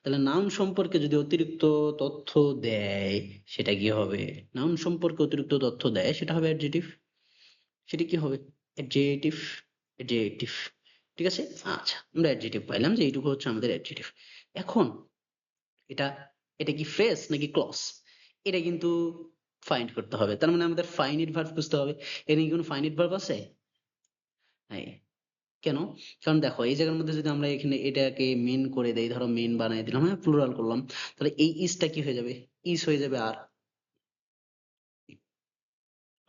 তাহলে নাউন সম্পর্কে যদি অতিরিক্ত তথ্য দেয় সেটা কি হবে, নাউন সম্পর্কে অতিরিক্ত তথ্য দেয় সেটা হবে অ্যাডজেক্টিভ। সেটা কি হবে, অ্যাডজেক্টিভ। অ্যাডজেক্টিভ, ঠিক আছে। আচ্ছা, আমরা অ্যাডজেক্টিভ পাইলাম যে এইটুকু হচ্ছে আমাদের অ্যাডজেক্টিভ। এখন এটা এটা কি ফ্রেজ নাকি ক্লজ, এটা কিন্তু ফাইন্ড করতে হবে। তার মানে আমাদের ফাইনাইট ভার্ব খুঁজতে হবে। এর কি কোনো ফাইনাইট ভার্ব আছে? হ্যাঁ। কেন? কারণ দেখো এই জায়গার মধ্যে যদি আমরা এখানে এটাকে মেন করে দেই, ধরো মেন বানাই দিলাম, হ্যাঁ, প্লুরাল করলাম, তাহলে এই ইজটা কি হয়ে যাবে, ইজ হয়ে যাবে আর।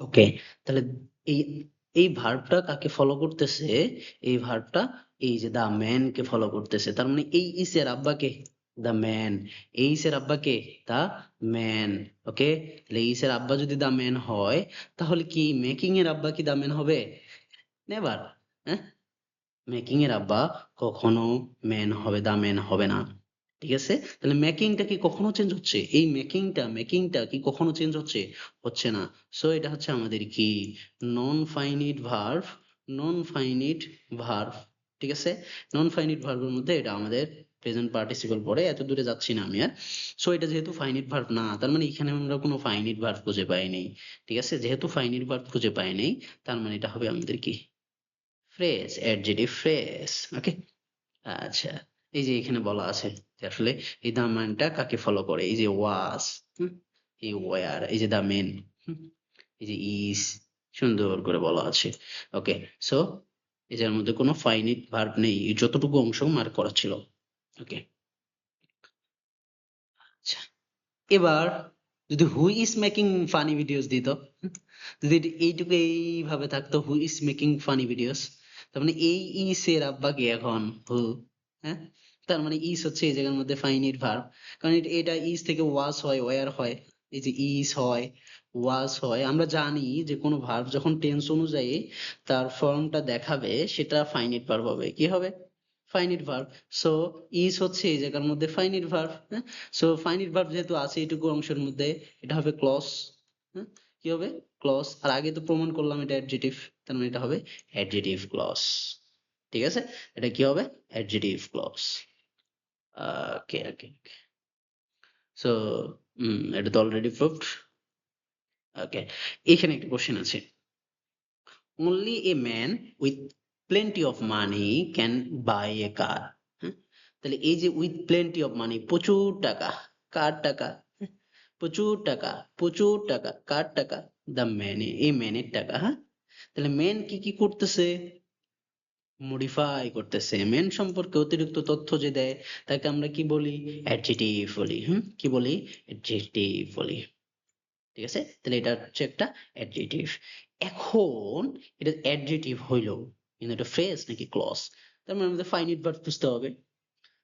ওকে, তাহলে এই এই ভার্বটা কাকে ফলো করতেছে, এই ভার্বটা এই যে দা ম্যান কে ফলো করতেছে। তার মানে এই ইস এর আব্বা কে, দা ম্যান। এই ইস এর আব্বা কে, দা ম্যান। ওকে, তাহলে ইস এর আব্বা যদি দা ম্যান হয় তাহলে কি মেকিং এর আব্বা কি দা ম্যান হবে? নেভার। হ্যাঁ, মেকিং এর আব্বা কখনো ম্যান হবে, দা ম্যান হবে না। ঠিক আছে, তাহলে মেকিংটা কি কখনো চেঞ্জ হচ্ছে, এই মেকিংটা কি কখনো চেঞ্জ হচ্ছে, হচ্ছে না। সো এটা হচ্ছে আমাদের কি, নন ফাইনিট ভার্ব। নন ফাইনিট ভার্ব, ঠিক আছে। নন ফাইনিট ভার্বের মধ্যে এটা আমাদের প্রেজেন্ট পার্টিসিপল পড়ে, এত দূরে যাচ্ছি না আমি আর। সো এটা যেহেতু ফাইনিট ভার্ব না, তার মানে এখানে আমরা কোনো ফাইনিট ভার্ব খুঁজে পাইনি। ঠিক আছে, যেহেতু ফাইনিট ভার্ব খুঁজে পাইনি, তার মানে এটা হবে আমাদের কি, ফ্রেজ, অ্যাডজেক্টিভ ফ্রেজ। ওকে, আচ্ছা। এই যে এখানে বলা আছে যে আসলে এই দা ম্যানটা কাকে ফলো করে, এই যে ওয়াস, এই ওয়ার, এই যে দা মেন, এই যে ইজ, সুন্দর করে বলা আছে। ওকে, সো এই যার মধ্যে কোনো ফাইনিট ভার্ব নেই, এই যতটুকু অংশ মার্ক করা ছিল। ওকে, আচ্ছা। এবার যদি who is making funny videos দিত, যদি এইটুকু এইভাবে থাকতো, who is making funny videos, তার মানে এই ইস এর আব্বা কি এখন, হু। হ্যাঁ, তার মানে ইস হচ্ছে এই জায়গার মধ্যে ফাইনিট ভার্ব। কারণ এটা ইস থেকে ওয়াস হয়, ওয়ার হয়, এই যে ইস হয়, ওয়াস হয়। আমরা জানি যে কোনো ভার্ব যখন টেন্স অনুযায়ী তার ফর্মটা দেখাবে সেটা ফাইনিট ভার্ব হবে, কি হবে, ফাইনিট ভার্ব। সো ইজ হচ্ছে এই জায়গার মধ্যে ফাইনিট ভার্ব। হ্যাঁ, সো ফাইনিট ভার্ব যেহেতু আছে এইটুকু অংশের মধ্যে, এটা হবে ক্লজ। হ্যাঁ, কি হবে, ক্লজ। আর আগে তো প্রমাণ করলাম এটা অ্যাডজেক্টিভ, তার মানে এটা হবে অ্যাডজেক্টিভ ক্লজ। ঠিক আছে, এটা কি হবে, অ্যাডজেক্টিভ ক্লজ। ওকে ওকে, সো এটা তো অলরেডি প্রুভড। ওকে, এখানে একটা কোশ্চেন আছে, only a man with plenty of money can buy a car। হ্যাঁ, তাহলে এই যে উইথ প্লেন্টি অফ মানি, প্রচুর টাকা, কার টাকা, হ্যাঁ, প্রচুর টাকা, প্রচুর টাকা, কার টাকা, দা ম্যানে, এই ম্যানের টাকা। হ্যাঁ, তাহলে ম্যান কি কি করতেছে, মডিফাই করতেছে। ম্যান সম্পর্কে অতিরিক্ত তথ্য যে দেয় তাকে আমরা কি বলি, অ্যাডজেক্টিভ বলি। কি বলি, অ্যাডজেক্টিভ বলি। ঠিক আছে, তাহলে এটা হচ্ছে একটা অ্যাডজেক্টিভ। এখন এটা অ্যাডজেক্টিভ হইলো, কিন্তু এটা ফ্রেজ নাকি ক্লজ, তার মানে আমাদের ফাইনিট ভার্ব বুঝতে হবে।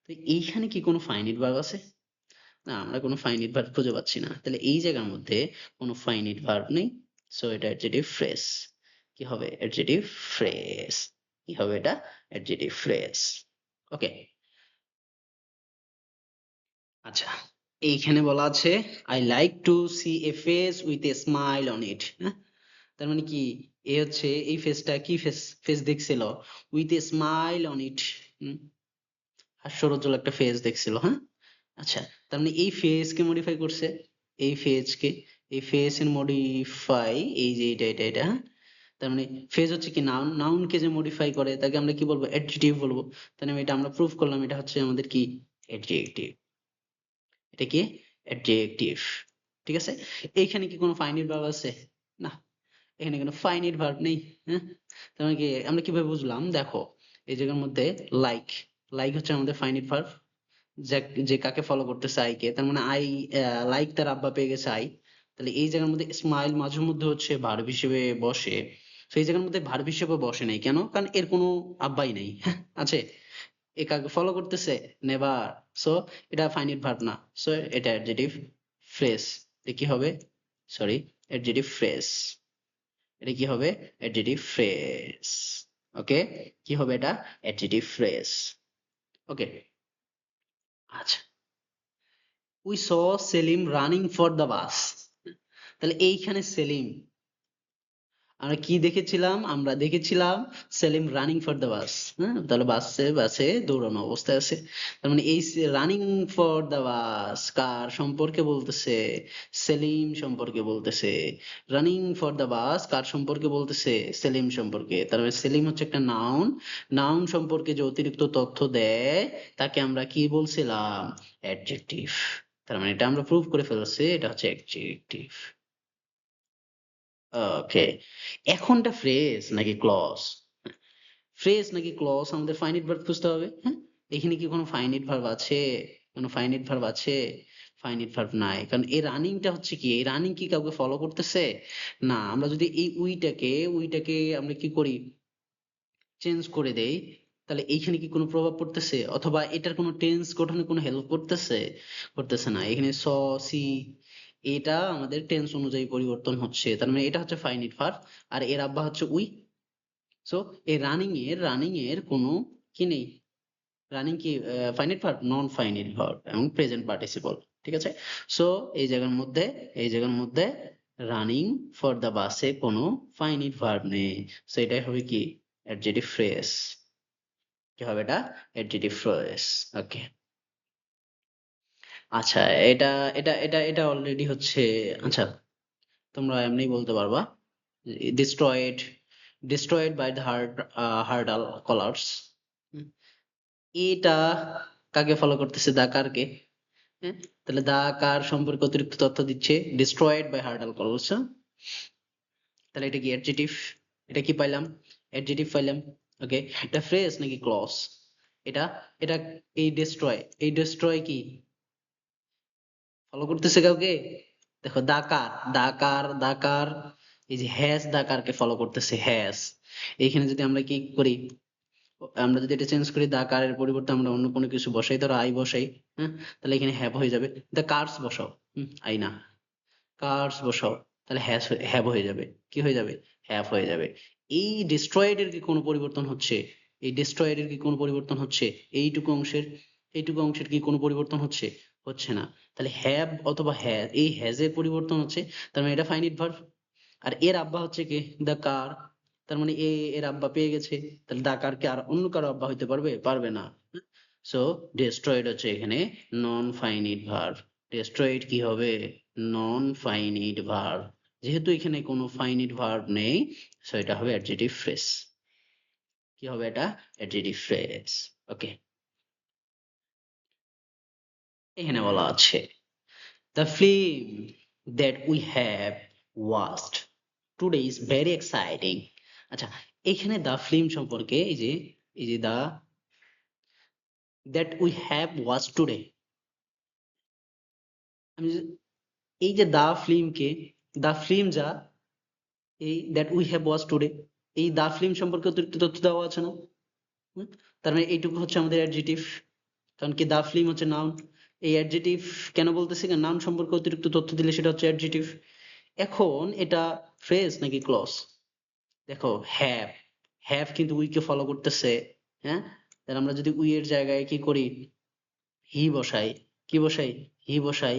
তো এইখানে কি কোনো ফাইনিট ভার্ব আছে? না, আমরা কোনো ফাইনিট ভার্ব খুঁজে পাচ্ছি না। তাহলে এই জায়গার মধ্যে কোনো ফাইনিট ভার্ব নেই। সো এটা অ্যাডজেক্টিভ ফ্রেজ। কি হবে, অ্যাডজেক্টিভ ফ্রেজ। কি হবে এটা, অ্যাডজেক্টিভ ফ্রেজ। ওকে, আচ্ছা। এইখানে বলা আছে, I like to see a face with a smile on it. হ্যাঁ, তার মানে কি, এ হচ্ছে এই ফেসটা কি ফেস, ফেস দেখছিল, with a smile on it, হাস্যরজ্জ্বল একটা ফেস দেখছিল। হ্যাঁ, আচ্ছা। তার মানে এই ফেস কে মডিফাই করছে, এই ফেজ কে, এই ফেস এর মডিফাই, এই যে এটা, হ্যাঁ। তার মানে ফেজ হচ্ছে কি নাউন, নাউন কে যে মডিফাই করে তাকে আমরা কি বলবো, অ্যাডজেক্টিভ বলবো। তাহলে এটা আমরা প্রুফ করলাম, এটা হচ্ছে আমাদের কি, অ্যাডজেক্টিভ। এটা কি, অ্যাডজেক্টিভ। ঠিক আছে? এইখানে কি কোনো ফাইনাইট ভার্ব আছে? না, এখানে কোনো ফাইনাইট ভার্ব নেই। হ্যাঁ, তার মানে কি আমরা কিভাবে বুঝলাম? দেখো এই জায়গার মধ্যে লাইক, লাইক হচ্ছে আমাদের ফাইনাইট ভার্ব, যে কাকে ফলো করতেছে আই কে, তার মানে আই লাইক তার আব্বা পেয়ে গেছে আই, তাহলে এই জায়গার মধ্যে স্মাইল মাঝে মধ্যে হচ্ছে ভার্ব হিসেবে বসে। তো এই জায়গার মধ্যে ভার্ব হিসেবে বসে নাই কেন? কারণ এর কোনো আব্বাই নেই। হ্যাঁ, আছে, এ কাকে ফলো করতেছে? নেভার। সো এটা ফাইনাইট ভার্ব না, সো এটা অ্যাডজেক্টিভ ফ্রেজ। এটা কি হবে? Sorry, adjective phrase. এটা কি হবে? Adjective phrase. ওকে, কি হবে এটা? Adjective phrase. ওকে, আচ্ছা, we saw Salim running for the bus. তাহলে এইখানে সেলিম, আমরা কি দেখেছিলাম? আমরা দেখেছিলাম Salim running for the bus. হ্যাঁ, তাহলে বাসে বাসে দৌড়ানো অবস্থায় আছে। তার মানে এই রানিং ফর দ্য বাস কার সম্পর্কে বলতেছে? সেলিম সম্পর্কে বলতেছে। রানিং ফর দ্য বাস কার সম্পর্কে বলতেছে? সেলিম সম্পর্কে। তার মানে সেলিম হচ্ছে একটা নাউন, নাউন সম্পর্কে যে অতিরিক্ত তথ্য দেয় তাকে আমরা কি বলছিলাম? অ্যাডজেক্টিভ। তার মানে এটা আমরা প্রুভ করে ফেলছি, এটা হচ্ছে অ্যাডজেক্টিভ। ওকে, এখনটা ফ্রেজ নাকি ক্লজ? ফ্রেজ নাকি ক্লজ আমাদের ফাইনাইট ভার্ব খুঁজতে হবে। হ্যাঁ, এখানে কি কোনো ফাইনাইট ভার্ব আছে? কোনো ফাইনাইট ভার্ব আছে? ফাইনাইট ভার্ব নাই, কারণ এই রানিংটা হচ্ছে কি, এই রানিং কি কাউকে ফলো করতেছে? না। আমরা যদি এই উইটাকে আমরা কি করি, চেঞ্জ করে দেই, তাহলে এইখানে কি কোনো প্রভাব পড়তেছে? অথবা এটার কোনো টেন্স গঠনে কোনো হেল্প করতেছে? করতেছে না। এখানে স, সি, এটা আমাদের টেন্স অনুযায়ী পরিবর্তন হচ্ছে, তার মানে এটা হচ্ছে ফাইনাইট ভার্ব। আর এর আব্বা হচ্ছে উই। সো এই রানিং এর কোনো কি নেই। রানিং কি finite verb? Non finite verb এবং প্রেজেন্ট পার্টিসিপল। ঠিক আছে? সো এই জায়গার মধ্যে রানিং ফর দ্য বাসে কোনো ফাইনাইট ভার্ব নেই। সো এটাই হবে কি? Adjective phrase. কি হবে এটা? Adjective phrase. ওকে, আচ্ছা, এটা এটা অলরেডি হচ্ছে। আচ্ছা, তোমরা এমনি বলতে পারবা destroyed, destroyed by the hurdle collars. এটা কাকে ফলো করতেছে? দা কারকে? হ্যাঁ, তাহলে দা কার সম্পর্কে অতিরিক্ত তথ্য দিচ্ছে ডিস্ট্রয়েড বাই হার্ডাল কলার্স। তাহলে এটা কি অ্যাডজেক্টিভ? এটা কি পাইলাম? অ্যাডজেক্টিভ পাইলাম। ওকে, এটা ফ্রেজ নাকি ক্লজ? এটা এটা এই ডিস্ট্রয় কি ফলো করতেছে কাউকে? দেখো দাকার, এই যে হ্যাজ দাকারকে ফলো করতেছে, হ্যাজ। এইখানে যদি আমরা কি করি, আমরা যদি এটা চেঞ্জ করি, দা কারের পরিবর্তে আমরা অন্য কোনো কিছু বসাই, ধরো আই বসাই, হ্যাঁ, তাহলে এখানে হ্যাভ হয়ে যাবে। দ্য কার্স বসাও, আই না, কার্স বসাও, তাহলে হ্যাভ হয়ে যাবে। কি হয়ে যাবে? হ্যাভ হয়ে যাবে। এই ডিস্ট্রয়েড এর কি কোনো পরিবর্তন হচ্ছে? এই ডিস্ট্রয়েড এর কি কোনো পরিবর্তন হচ্ছে? এইটুকু অংশের কি কোনো পরিবর্তন হচ্ছে? হচ্ছে না। তাহলে হ্যাভ অথবা হ্যাজ, এই হ্যাজ এর পরিবর্তন হচ্ছে, তার মানে এটা ফাইনাইট ভার্ব। আর এর আব্বা হচ্ছে কি? The car. তার মানে এর আব্বা পেয়ে গেছে, তাহলে দ্য কার কি আর অন্য কারো আব্বা হইতে পারবে? পারবে না। সো ডিস্ট্রয়েড হচ্ছে এখানে নন ফাইনাইট ভার্ব। ডিস্ট্রয়েড কি হবে? Non finite verb. যেহেতু এখানে কোনো ফাইনাইট ভার্ব নেই, সো এটা হবে অ্যাডজেক্টিভ ফ্রেজ। কি হবে এটা? Adjective phrase. ওকে, এখানে বলা আছে the film that we have watched today is very exciting. আচ্ছা, এখানে দা ফিল্ম সম্পর্কে এই যে দা that we have watched today, আমি এই যে দা ফিল্মকে, দা ফিল্ম যা, এই that we have watch today, এই দা ফিল্ম সম্পর্কে অতিরিক্ত তথ্য দেওয়া আছে না? হুম? তার মানে এইটুকু হচ্ছে আমাদের অ্যাডজেটিভ, কারণ কি দা ফিল্ম হচ্ছে নাউন। এই অ্যাডজেটিভ কেন বলতেছি? নাউন সম্পর্কে অতিরিক্ত তথ্য দিলে সেটা হচ্ছে অ্যাডজেটিভ। এখন এটা ফ্রেজ নাকি ক্লজ? দেখো হ্যাভ, হ্যাভ কিন্তু উই কে ফলো করতেছে। হ্যাঁ, তাহলে আমরা যদি উই এর জায়গায় কি করি, হি বসাই, কি বসাই? হি বসাই,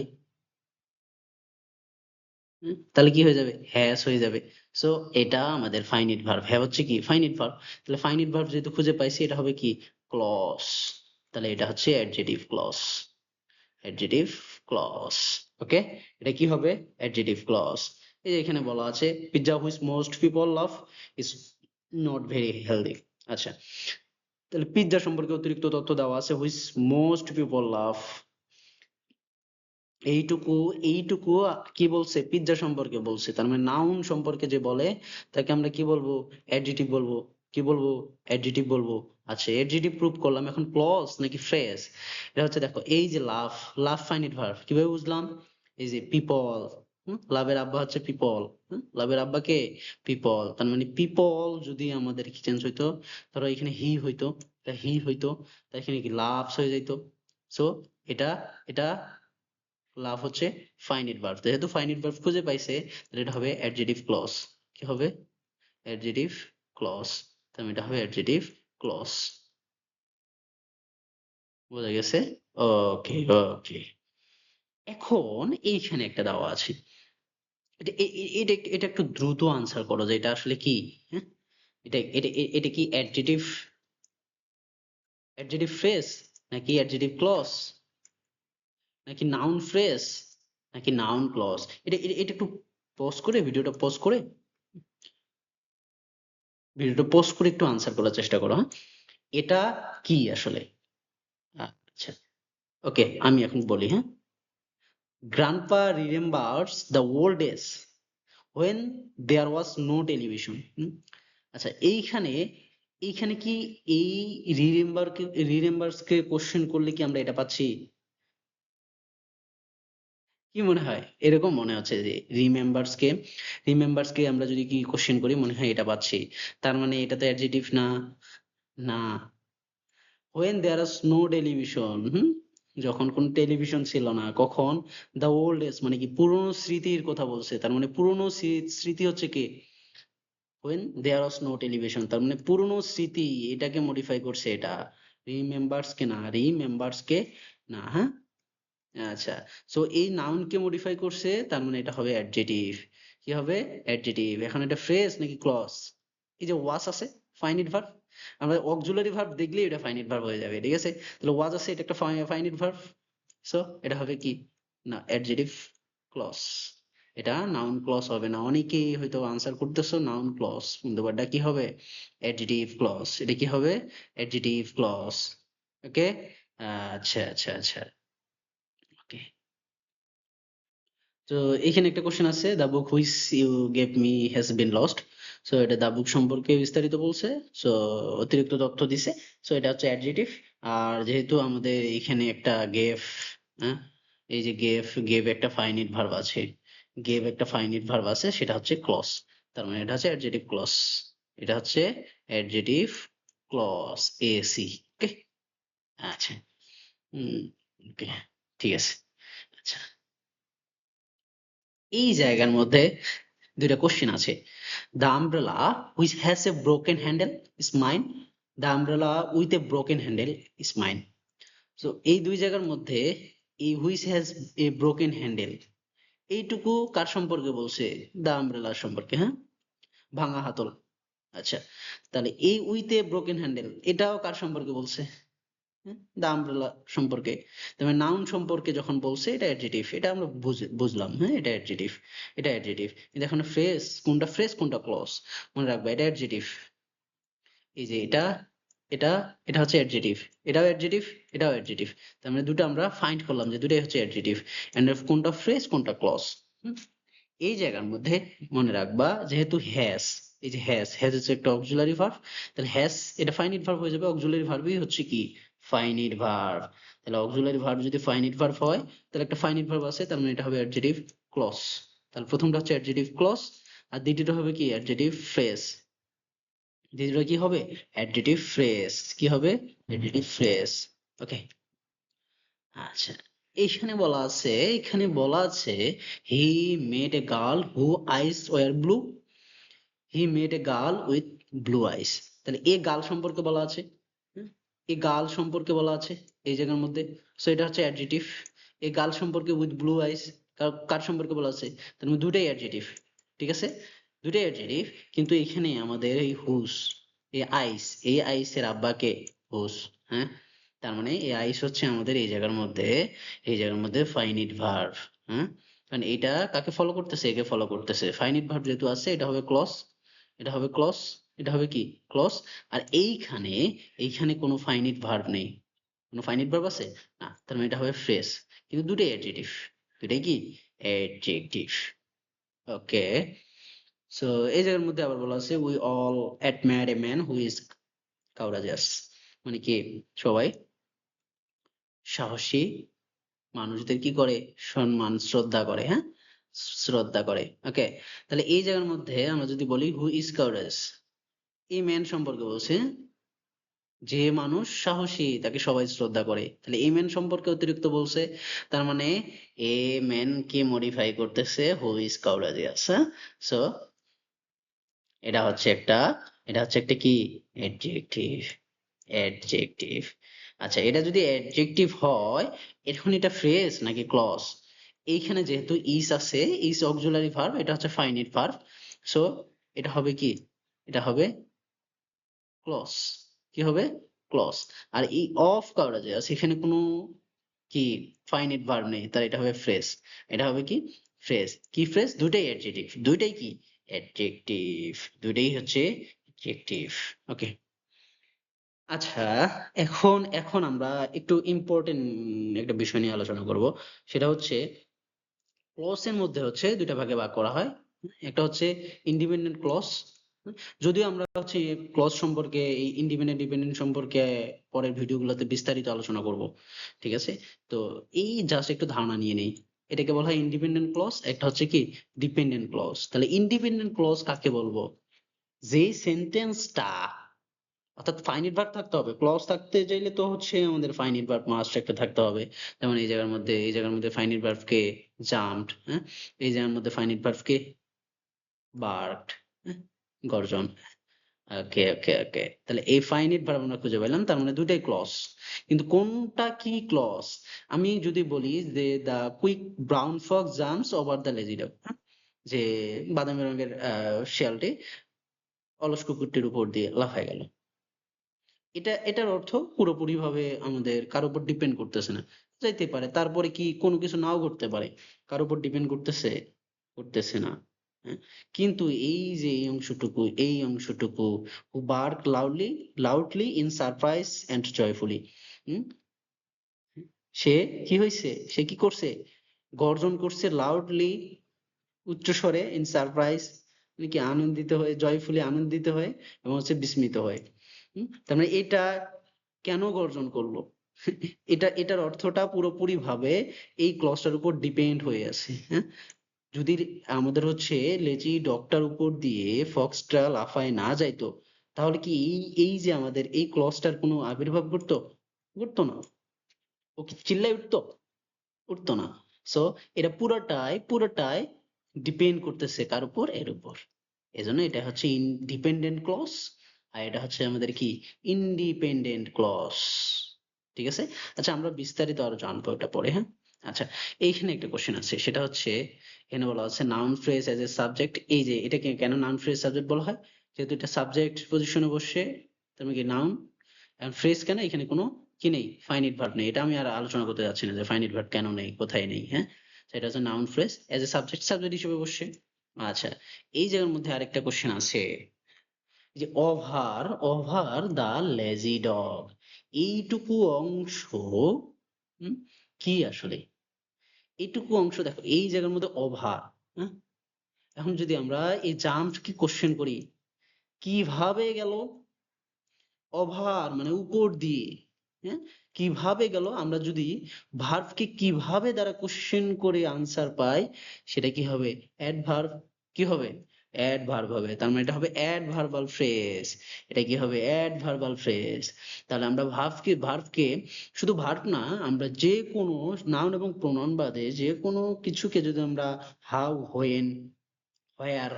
তাহলে কি হয়ে যাবে? হ্যাস হয়ে যাবে। সো এটা আমাদের ফাইনাইট ভার্ব। হ্যাভ হচ্ছে কি? Finite verb. তাহলে ফাইনাইট ভার্ব যেহেতু খুঁজে পাইছি, এটা হবে কি? ক্লজ। তাহলে এটা হচ্ছে adjective clause. Adjective clause. Okay, এটা কি হবে? Adjective clause. এই যে এখানে বলা আছে pizza which most people love is not very healthy. আচ্ছা, তাহলে পিৎজা সম্পর্কে অতিরিক্ত তথ্য দেওয়া আছে, হুইচ মোস্ট পিপল লাভ, এইটুকু এইটুকু কি বলছে, পিৎজা সম্পর্কে বলছে, তার মানে নাউন সম্পর্কে যে বলে তাকে আমরা কি বলবো, অ্যাডজেটিভ বলবো। কি বলবো, অ্যাডজেটিভ বলবো। আচ্ছা, অ্যাডজেটিভ প্রুভ করলাম, এখন ক্লজ নাকি ফ্রেজ। এটা হচ্ছে দেখো, এই যে লাভ, লাভ ফাইনাইট ভার্ব কিভাবে বুঝলাম, এই যে পিপল, লাভের আব্বা হচ্ছে পিপল, লাভের আব্বা কে, পিপল, তার মানে পিপল যদি আমাদের কি চেঞ্জ হইতো, ধরো এখানে হি হইতো, তা হি হইতো, তা এখানে কি লাভস হয়ে যাইতো। সো এটা এটা লাভ হচ্ছে ফাইনাইট ভার্ব, যেহেতু ফাইনাইট ভার্ব খুঁজে পাইছে, তাহলে এটা হবে অ্যাডজেটিভ ক্লজ। কি হবে, অ্যাডজেটিভ ক্লজ, তাহলে এটা হবে অ্যাডজেটিভ ক্লজ। বোঝা গেছে? ওকে ওকে। এখন এইখানে একটা দেওয়া আছে, এটা একটু দ্রুত আনসার করো যে এটা আসলে কি। হ্যাঁ, এটা কি অ্যাডজেটিভ, অ্যাডজেটিভ ফ্রেজ, নাকি অ্যাডজেটিভ ক্লজ, নাকি নাউন ফ্রেজ, নাকি নাউন ক্লজ? এটা একটু পজ করে, ভিডিওটা পজ করে, একটু আনসার করার চেষ্টা করো, হ্যাঁ। এটা কি আসলে? আচ্ছা, ওকে, আমি এখন বলি, হ্যাঁ। Grandpa remembers the old days when there was no television। আচ্ছা, এইখানে এইখানে কি এই রিমেম্বার্স কে কোশ্চেন করলে কি আমরা এটা পাচ্ছি? কি মনে হয়, এরকম মনে হচ্ছে যে রিমেম্বার্স কে আমরা যদি কি কোশ্চেন করি, মনে হয় এটা পাচ্ছি। তার মানে এটা তো অ্যাডজেক্টিভ না। না, when there is no television, যখন কোন টেলিভিশন ছিল না, কখন, দ্য ওল্ড এজ মানে কি পুরনো স্মৃতির কথা বলছে, তার মানে পুরনো স্মৃতি হচ্ছে কি, when there was no television, তার মানে পুরনো স্মৃতি, এটাকে মডিফাই করছে এটা, রিমেম্বার্স কে না, রিমেম্বার্স কে না, হ্যাঁ। আচ্ছা, সো এই নাউন কে মডিফাই করছে, তার মানে এটা হবে অ্যাডজেটিভ। কি হবে, অ্যাডজেটিভ। এখন এটা ফ্রেজ নাকি ক্লজ? এই যে ওয়াজ আছে, ফাইনাইট ভার্ব, আমরা অক্সিলারি ভার্ব দেখলেই এটা ফাইনাইট ভার্ব হয়ে যাবে, ঠিক আছে। তাহলে ওয়াজ আছে, এটা একটা ফাইনাইট ভার্ব, সো এটা হবে কি, না, অ্যাডজেটিভ ক্লজ। এটা নাউন ক্লজ হবে না। অনেকেই হয়তো আনসার করতেছো নাউন ক্লজ, কিন্তু এটা কি হবে, অ্যাডজেটিভ ক্লজ। এটা কি হবে, অ্যাডজেটিভ ক্লজ। ওকে, আচ্ছা আচ্ছা আচ্ছা, ওকে। তো এখানে একটা কোশ্চেন আছে, the book which you gave me has been lost. So এটা দ্য বুক সম্পর্কে বিস্তারিত বলছে, সো অতিরিক্ত তথ্য দিছে, সো এটা হচ্ছে অ্যাডজেটিভ। আর যেহেতু আমাদের এখানে একটা গেভ, হ্যাঁ, এই যে গেভ একটা ফাইনিট ভার্ব আছে, সেটা হচ্ছে ক্লজ, তার মানে এটা হচ্ছে অ্যাডজেটিভ ক্লজ। এটা হচ্ছে অ্যাডজেটিভ ক্লজ, এসি। ওকে, আচ্ছা, হুম, ওকে, ঠিক আছে। আচ্ছা, এই জায়গার মধ্যে দুইটা কোশ্চেন আছে। The umbrella which has a broken handle is mine, the umbrella with a broken handle is mine. তো এই দুই জায়গার মধ্যে এই which has a broken handle, এইটুকু কার সম্পর্কে বলছে, দ্য আমব্রেলা সম্পর্কে, হ্যাঁ, ভাঙা হাতল। আচ্ছা, তাহলে এই উইথ এ ব্রোকেন হ্যান্ডেল এটাও কার সম্পর্কে বলছে, দ্য আমব্রেলা সম্পর্কে। তবে নাউন সম্পর্কে যখন বলছে, এটা অ্যাডজেটিভ, এটা আমরা বুঝলাম, হ্যাঁ, এটা অ্যাডজেটিভ, এটা অ্যাডজেটিভ। কিন্তু এখন ফ্রেজ কোনটা ক্লজ, মনে রাখবা এটা অ্যাডজেটিভ। এই যে এটা, এটা এটা হচ্ছে অ্যাডজেটিভ, এটাও অ্যাডজেটিভ, এটাও অ্যাডজেটিভ। তার মানে দুটো আমরা ফাইন্ড করলাম যে দুটোই হচ্ছে অ্যাডজেটিভ, এন্ড কোনটা ফ্রেজ কোনটা ক্লজ। এই জায়গার মধ্যে মনে রাখবা, যেহেতু হ্যাজ, এই যে হ্যাজ হচ্ছে একটা অক্সিলারি ভার্ব, তাহলে হ্যাজ এটা ফাইনাইট ভার্ব হয়ে যাবে, অক্সিলারি ভার্বই হচ্ছে কি, ফাইনাইট ভার্ব। তাহলে অক্সিলারি ভার্ব যদি ফাইনাইট ভার্ব হয়, তাহলে একটা ফাইনাইট ভার্ব আছে, তার মানে এটা হবে অ্যাডজেটিভ ক্লজ। তাহলে প্রথমটা হচ্ছে অ্যাডজেটিভ ক্লজ, আর দ্বিতীয়টা হবে কি, অ্যাডজেটিভ ফ্রেজ। দ্বিতীয়টা কি হবে, অ্যাডজেটিভ ফ্রেজ। কি হবে, অ্যাডজেটিভ ফ্রেজ। ওকে, আচ্ছা, এখানে বলা আছে he made a girl who eyes were blue, he made a girl with blue eyes. তাহলে এ গার্ল সম্পর্কে বলা আছে, হ্যাঁ, এ গার্ল সম্পর্কে বলা আছে এই জায়গার মধ্যে, সো এটা হচ্ছে অ্যাডজেটিভ। এ গার্ল সম্পর্কে উইথ ব্লু আইস, কার সম্পর্কে বলা আছে, তার মানে দুটাই অ্যাডজেটিভ, ঠিক আছে, দুটাই অ্যাডজেটিভ। কিন্তু এখানে আমাদের এই হুস, এই আইসের আব্বাকে হুস, হ্যাঁ, তার মানে এই আইস হচ্ছে আমাদের এই জায়গার মধ্যে ফাইনিট ভার্ব, হ্যাঁ। কারণ এটা কাকে ফলো করতেছে, একে ফলো করতেছে, ফাইনিট ভার্ব যেহেতু আছে, এটা হবে ক্লজ, এটা হবে ক্লজ, এটা হবে কি, ক্লজ। আর এইখানে কোনো ফাইনিট ভার্ব নেই, কোনো ফাইনিট ভার্ব আছে না, তার মানে এটা হবে ফ্রেজ। কিন্তু দুটোই অ্যাডজেটিভ, দুইটাই কি অ্যাডজেক্টিভ। ওকে, সো এই জায়গার মধ্যে আবার বলা আছে we all admire a man who is courageous, মানে কি সবাই সাহসী মানুষদের কি করে, সম্মান শ্রদ্ধা করে, হ্যাঁ, শ্রদ্ধা করে। ওকে, তাহলে এই জায়গার মধ্যে আমরা যদি বলি হু ইজ কাউরাস, এই ম্যান সম্পর্কে বলছে যে মানুষ সাহসী তাকে সবাই শ্রদ্ধা করে, তাহলে এই ম্যান সম্পর্কে অতিরিক্ত বলছে, তার মানে এ ম্যান কে মডিফাই করতেছে হু ইজ কাউরাজিয়াস। হ্যাঁ, সো এটা হচ্ছে একটা, এটা হচ্ছে একটা কি অ্যাডজেক্টিভ, অ্যাডজেক্টিভ। আচ্ছা, এটা যদি অ্যাডজেক্টিভ হয়, এখন এটা ফ্রেজ নাকি ক্লজ? এইখানে যেহেতু ইস আছে, ইস অক্সিলারি ভার্ব, এটা হচ্ছে ফাইনাইট ভার্ব, সো এটা হবে কি, এটা হবে ক্লজ। কি হবে? ক্লজ। আর এই অফ কাউরাজিয়াস এখানে কোনো কি ফাইনাইট ভার্ব নেই, তার এটা হবে ফ্রেজ। এটা হবে কি ফ্রেজ। কি ফ্রেজ? দুইটাই অ্যাডজেক্টিভ, দুইটাই কি অ্যাডজেক্টিভ, দুইটাই হচ্ছে অ্যাডজেক্টিভ। ওকে, আচ্ছা, এখন এখন আমরা একটু ইম্পর্টেন্ট একটা বিষয় নিয়ে আলোচনা করব। সেটা হচ্ছে ক্লজ এর মধ্যে হচ্ছে দুইটা ভাগে ভাগ করা হয়। একটা হচ্ছে ইন্ডিপেন্ডেন্ট ক্লজ, যদিও আমরা হচ্ছে ক্লজ সম্পর্কে, এই ইন্ডিপেন্ডেন্ট ডিপেন্ডেন্ট সম্পর্কে পরের ভিডিওগুলোতে বিস্তারিত আলোচনা করব, ঠিক আছে? তো এই জাস্ট একটু ধারণা নিয়ে নেই। এটাকে বলা হয় ইন্ডিপেন্ডেন্ট ক্লজ, একটা হচ্ছে কি ডিপেন্ডেন্ট ক্লজ। তাহলে ইন্ডিপেন্ডেন্ট ক্লজ কাকে বলবো? যেই সেন্টেন্সটা, অর্থাৎ ফাইনাইট ভার্ব থাকতে হবে, ক্লজ থাকতে চাইলে তো হচ্ছে আমাদের ফাইনাইট ভার্ব মাস্ট একটা থাকতে হবে। যেমন এই জায়গার মধ্যে, এই জায়গার মধ্যে ফাইনাইট ভার্ব কে জাম্পড, হ্যাঁ, এই জায়গার মধ্যে ফাইনাইট ভার্ব কে বার্কড, হ্যাঁ, গর্জন। ওকে ওকে ওকে, তাহলে এই ফাইনাইট ভার্ব আমরা খুঁজে পেলাম, তার মানে দুইটাই ক্লজ। কিন্তু কোনটা কি ক্লজ? আমি যদি বলি যে the quick brown fox jumps over the lazy dog, যে বাদামি রঙের শিয়ালটি অলস কুকুরটির উপর দিয়ে লাফায় গেল, এটার অর্থ পুরোপুরি ভাবে আমাদের কারোর উপর ডিপেন্ড করতেছে না, যাইতে পারে, তারপরে কি কোনো কিছু নাও ঘটতে পারে, কারোর উপর ডিপেন্ড করতেছে, করতেছে না, হ্যাঁ? কিন্তু এই যে এই অংশটুকু who bark loudly, loudly in surprise and joyfully, সে কি হয়েছে, সে কি করছে, গর্জন করছে লাউডলি, উচ্চস্বরে, ইন সারপ্রাইজ মানে কি আনন্দিত হয়ে, জয়ফুলি আনন্দিত হয়ে, এবং হচ্ছে বিস্মিত হয়ে। তার মানে এটা কেন গর্জন করলো? এটার অর্থটা পুরোপুরি ভাবে এই ক্লজটার উপর ডিপেন্ড হয়ে আছে, হ্যাঁ? যদি আমাদের হচ্ছে লেজি ডগটার উপর দিয়ে ফক্সটা লাফায় না যাইতো, তাহলে কি এই যে আমাদের এই ক্লজটার কোনো আবির্ভাব ঘটতো? ঘটতো না। ও কি চিল্লায় উঠতো? উঠতো না। সো এটা পুরোটাই ডিপেন্ড করতেছে কার উপর? এর উপর। এজন্য এটা হচ্ছে ইন্ডিপেন্ডেন্ট ক্লজ, আর এটা হচ্ছে আমাদের কি ইন্ডিপেন্ডেন্ট ক্লজ। ঠিক আছে? আচ্ছা, আমরা বিস্তারিত আরো জানবো এটা পরে, হ্যাঁ? আচ্ছা, এইখানে একটা কোশ্চেন আছে, সেটা হচ্ছে এখানে বলা আছে noun phrase as a subject. এই যে এটাকে কেন নাউন ফ্রেজ সাবজেক্ট বলা হয়? যেহেতু এটা সাবজেক্ট পজিশনে বসে, তার মানে কি নাউন। এখন ফ্রেজ কেন? এখানে কোনো কি নেই, ফাইনাইট ভার্ব নেই। এটা আমি আর আলোচনা করতে যাচ্ছি না যে ফাইনাইট ভার্ব কেন নেই, কোথায় নেই, হ্যাঁ? সেটা হচ্ছে noun phrase as a subject, subject হিসেবে বসছে। আচ্ছা, এই জায়গার মধ্যে আরেকটা কোশ্চেন আছে যে over, over the lazy dog, এইটুকু অংশ হুম, কি আসলে? এইটুকু অংশ দেখো, এই জায়গার মধ্যে ওভার, হ্যাঁ? এখন যদি আমরা এই জাম্প কি কোশ্চেন করি, কিভাবে গেল? ওভার মানে উপর দিয়ে, হ্যাঁ, কিভাবে গেল? আমরা যদি ভার্বকে কিভাবে দ্বারা কোশ্চেন করে আনসার পাই, সেটা কি হবে? অ্যাডভার্ব। কি হবে? অ্যাডভার্ব হবে। তার মানে এটা হবে অ্যাডভার্বাল ফ্রেজ। এটা কি হবে? Adverbial phrase. তাহলে আমরা ভার্বকে শুধু ভার্ব না, আমরা যে কোনো নাউন এবং প্রোনাউন বাদে যে কোনো কিছুকে যদি আমরা হাউ, হোয়েন, হোয়ার,